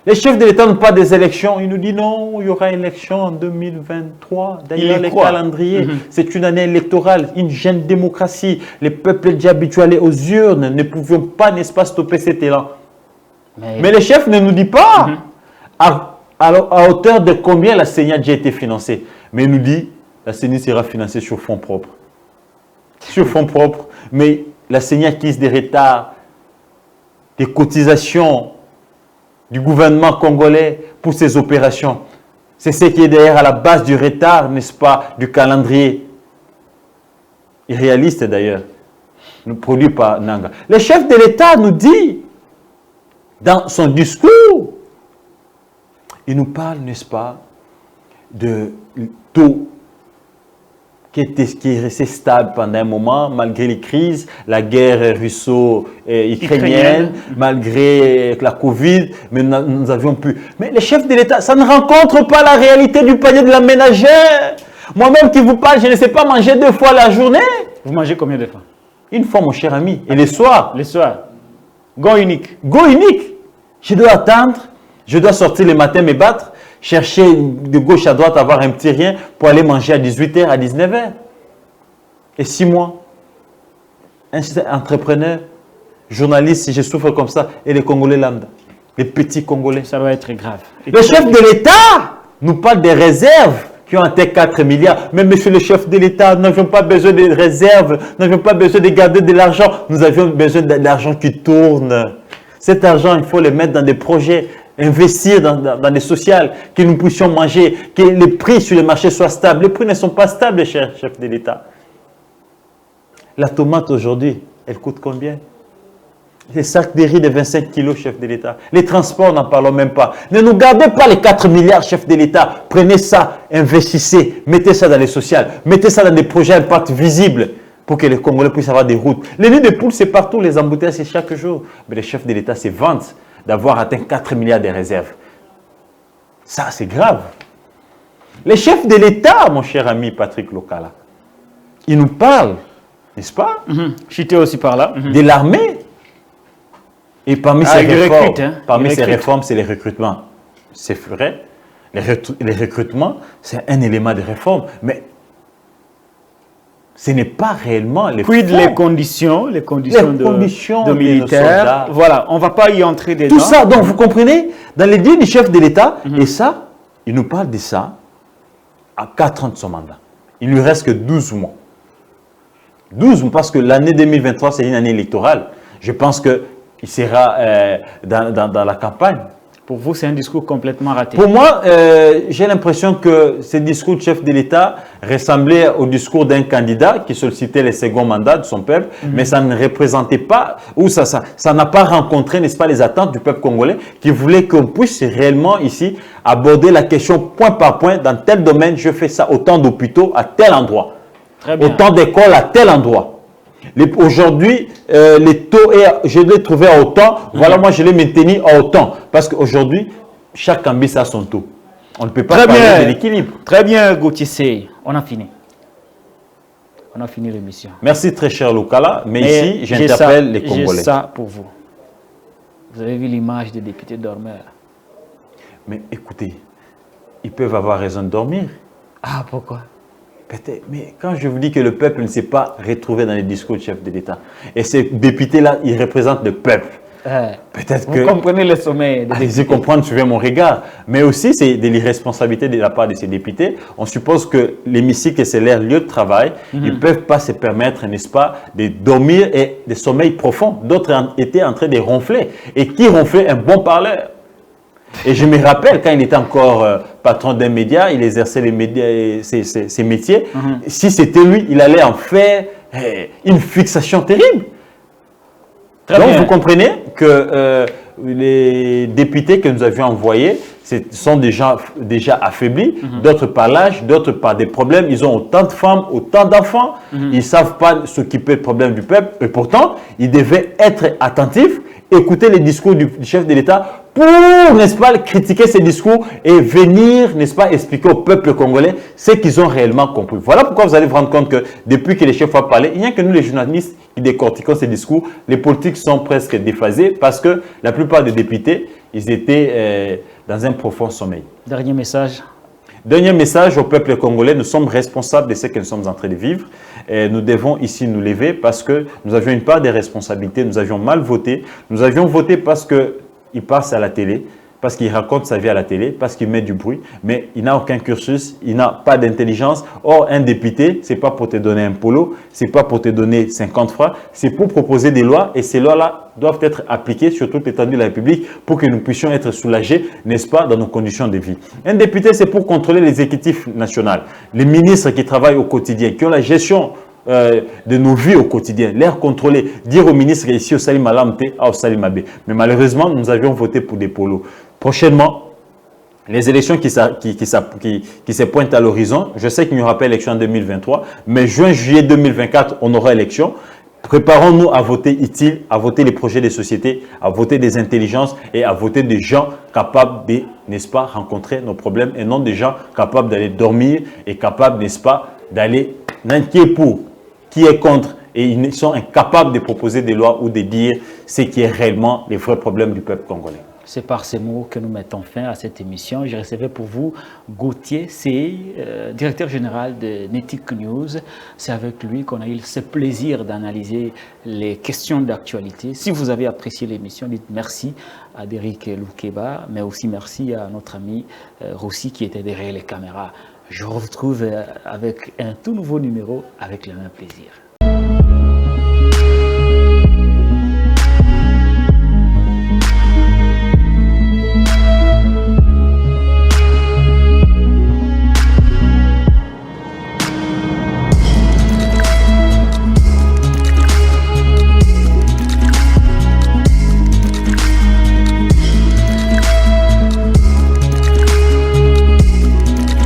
S2: Les chefs de l'État n'ont pas des élections. Ils nous disent non, il y aura une élection en 2023. D'ailleurs, le calendrier, c'est une année électorale, une jeune démocratie. Les peuples déjà habitués aux urnes ne pouvions pas, n'est-ce pas, stopper cet élan. Mais les chefs ne nous disent pas à hauteur de combien la CENI a déjà été financée. Mais ils nous disent la CENI sera financée sur fonds propres. Sur fonds propres. Mais la CENI acquise des retards, des cotisations du gouvernement congolais pour ces opérations. C'est ce qui est derrière à la base du retard, n'est-ce pas, du calendrier. Irréaliste d'ailleurs, produit par Nanga. Le chef de l'État nous dit, dans son discours, il nous parle, n'est-ce pas, de taux qui est resté stable pendant un moment, malgré les crises, la guerre russo-ukrainienne, malgré la Covid, mais nous avions pu. Mais les chefs de l'État, ça ne rencontre pas la réalité du panier de la ménagère. Moi-même qui vous parle, je ne sais pas manger 2 fois la journée.
S1: Vous mangez combien de fois?
S2: Une fois, mon cher ami. Et les soirs?
S1: Les soirs. Go unique.
S2: Go unique. Je dois attendre, je dois sortir le matin, me battre, chercher de gauche à droite, avoir un petit rien pour aller manger à 18h, à 19h. Et 6 mois, un entrepreneur journaliste, je souffre comme ça, et les Congolais lambda, les petits Congolais.
S1: Ça va être grave.
S2: Le chef de l'État nous parle des réserves qui ont atteint 4 milliards. Mais monsieur le chef de l'État, nous n'avions pas besoin de réserves, nous n'avions pas besoin de garder de l'argent, nous avions besoin de l'argent qui tourne. Cet argent, il faut le mettre dans des projets, investir dans des sociales, que nous puissions manger, que les prix sur le marché soient stables. Les prix ne sont pas stables, cher chef de l'État. La tomate aujourd'hui, elle coûte combien? Les sacs de riz de 25 kilos, chef de l'État. Les transports, n'en parlons même pas. Ne nous gardez pas les 4 milliards, chef de l'État. Prenez ça, investissez, mettez ça dans les sociales, mettez ça dans des projets à impact visible pour que les Congolais puissent avoir des routes. Les nids de poules, c'est partout, les embouteillages, c'est chaque jour. Mais les chefs de l'État se vantent d'avoir atteint 4 milliards de réserves. Ça, c'est grave. Les chefs de l'État, mon cher ami Patrick Lokala, ils nous parlent, n'est-ce pas,
S1: J'étais aussi par là.
S2: de l'armée. Et parmi ces réformes,
S1: recrutent,
S2: réformes, c'est les recrutements. C'est vrai, les recrutements, c'est un élément de réforme, mais ce n'est pas réellement les
S1: Puis les conditions de militaires. Voilà, on ne va pas y entrer dedans.
S2: Tout ça, donc vous comprenez, dans les dires du chef de l'État, et ça, il nous parle de ça à 4 ans de son mandat. Il ne lui reste que 12 mois. 12 mois, parce que l'année 2023, c'est une année électorale. Je pense qu'il sera dans la campagne.
S1: Pour vous, c'est un discours complètement raté.
S2: Pour moi, j'ai l'impression que ce discours de chef de l'État ressemblait au discours d'un candidat qui sollicitait les seconds mandats de son peuple, mais ça ne représentait pas, ou ça n'a pas rencontré, n'est-ce pas, les attentes du peuple congolais qui voulait qu'on puisse réellement ici aborder la question point par point. Dans tel domaine, je fais ça, autant d'hôpitaux à tel endroit, autant d'écoles à tel endroit. Aujourd'hui, les taux, je l'ai trouvé à autant. Voilà, moi, je l'ai maintenu à autant. Parce qu'aujourd'hui, chaque cambis a son taux. On ne peut pas parler de l'équilibre.
S1: Très bien, Gauthier Sey. On a fini. On a fini l'émission.
S2: Merci, très cher Lokala. Mais ici, j'interpelle les Congolais.
S1: J'ai ça pour vous. Vous avez vu l'image des députés dormeurs.
S2: Mais écoutez, ils peuvent avoir raison de dormir.
S1: Ah, pourquoi?
S2: Peut-être, mais quand je vous dis que le peuple ne s'est pas retrouvé dans les discours du chef de l'État, et ces députés-là, ils représentent le peuple. Peut-être que...
S1: Vous comprenez le sommet.
S2: Allez-y comprendre, suivez mon regard. Mais aussi, c'est de l'irresponsabilité de la part de ces députés. On suppose que l'hémicycle, c'est leur lieu de travail. Ils ne peuvent pas se permettre, n'est-ce pas, de dormir et de sommeil profond. D'autres étaient en train de ronfler. Et qui ronflait? Un bon parleur. Et je me rappelle, quand il était encore patron d'un média, il exerçait les médias, ses métiers. Si c'était lui, il allait en faire une fixation terrible. Donc, vous comprenez que les députés que nous avions envoyés sont déjà affaiblis, d'autres par l'âge, d'autres par des problèmes. Ils ont autant de femmes, autant d'enfants. Ils ne savent pas s'occuper des problèmes du peuple. Et pourtant, ils devaient être attentifs, écouter les discours du chef de l'État pour, n'est-ce pas, critiquer ces discours et venir, n'est-ce pas, expliquer au peuple congolais ce qu'ils ont réellement compris. Voilà pourquoi vous allez vous rendre compte que depuis que les chefs ont parlé, il n'y a que nous les journalistes qui décortiquons ces discours. Les politiques sont presque déphasés parce que la plupart des députés, ils étaient dans un profond sommeil.
S1: Dernier message.
S2: Dernier message au peuple congolais, nous sommes responsables de ce que nous sommes en train de vivre. Et nous devons ici nous lever parce que nous avions une part des responsabilités, nous avions mal voté. Nous avions voté parce qu'il passe à la télé, parce qu'il raconte sa vie à la télé, parce qu'il met du bruit, mais il n'a aucun cursus, il n'a pas d'intelligence. Or, un député, ce n'est pas pour te donner un polo, ce n'est pas pour te donner 50 francs, c'est pour proposer des lois et ces lois-là doivent être appliquées sur toute l'étendue de la République pour que nous puissions être soulagés, n'est-ce pas, dans nos conditions de vie. Un député, c'est pour contrôler l'exécutif national, les ministres qui travaillent au quotidien, qui ont la gestion de nos vies au quotidien, les contrôler, dire aux ministres ici au Salim Malamte, au Salim Abe. Mais malheureusement, nous avions voté pour des polos. Prochainement, les élections qui se pointent à l'horizon, je sais qu'il n'y aura pas élection en 2023, mais juin-juillet 2024, on aura élection. Préparons-nous à voter utile, à voter les projets des sociétés, à voter des intelligences et à voter des gens capables de, n'est-ce pas, rencontrer nos problèmes et non des gens capables d'aller dormir et capables, n'est-ce pas, d'aller, qui est pour, qui est contre, et ils sont incapables de proposer des lois ou de dire ce qui est réellement les vrais problèmes du peuple congolais.
S1: C'est par ces mots que nous mettons fin à cette émission. Je recevais pour vous Gauthier Sey, directeur général de Netic News. C'est avec lui qu'on a eu ce plaisir d'analyser les questions d'actualité. Si vous avez apprécié l'émission, dites merci à Derrick Loukeba, mais aussi merci à notre ami Rossi qui était derrière les caméras. Je vous retrouve avec un tout nouveau numéro avec le même plaisir.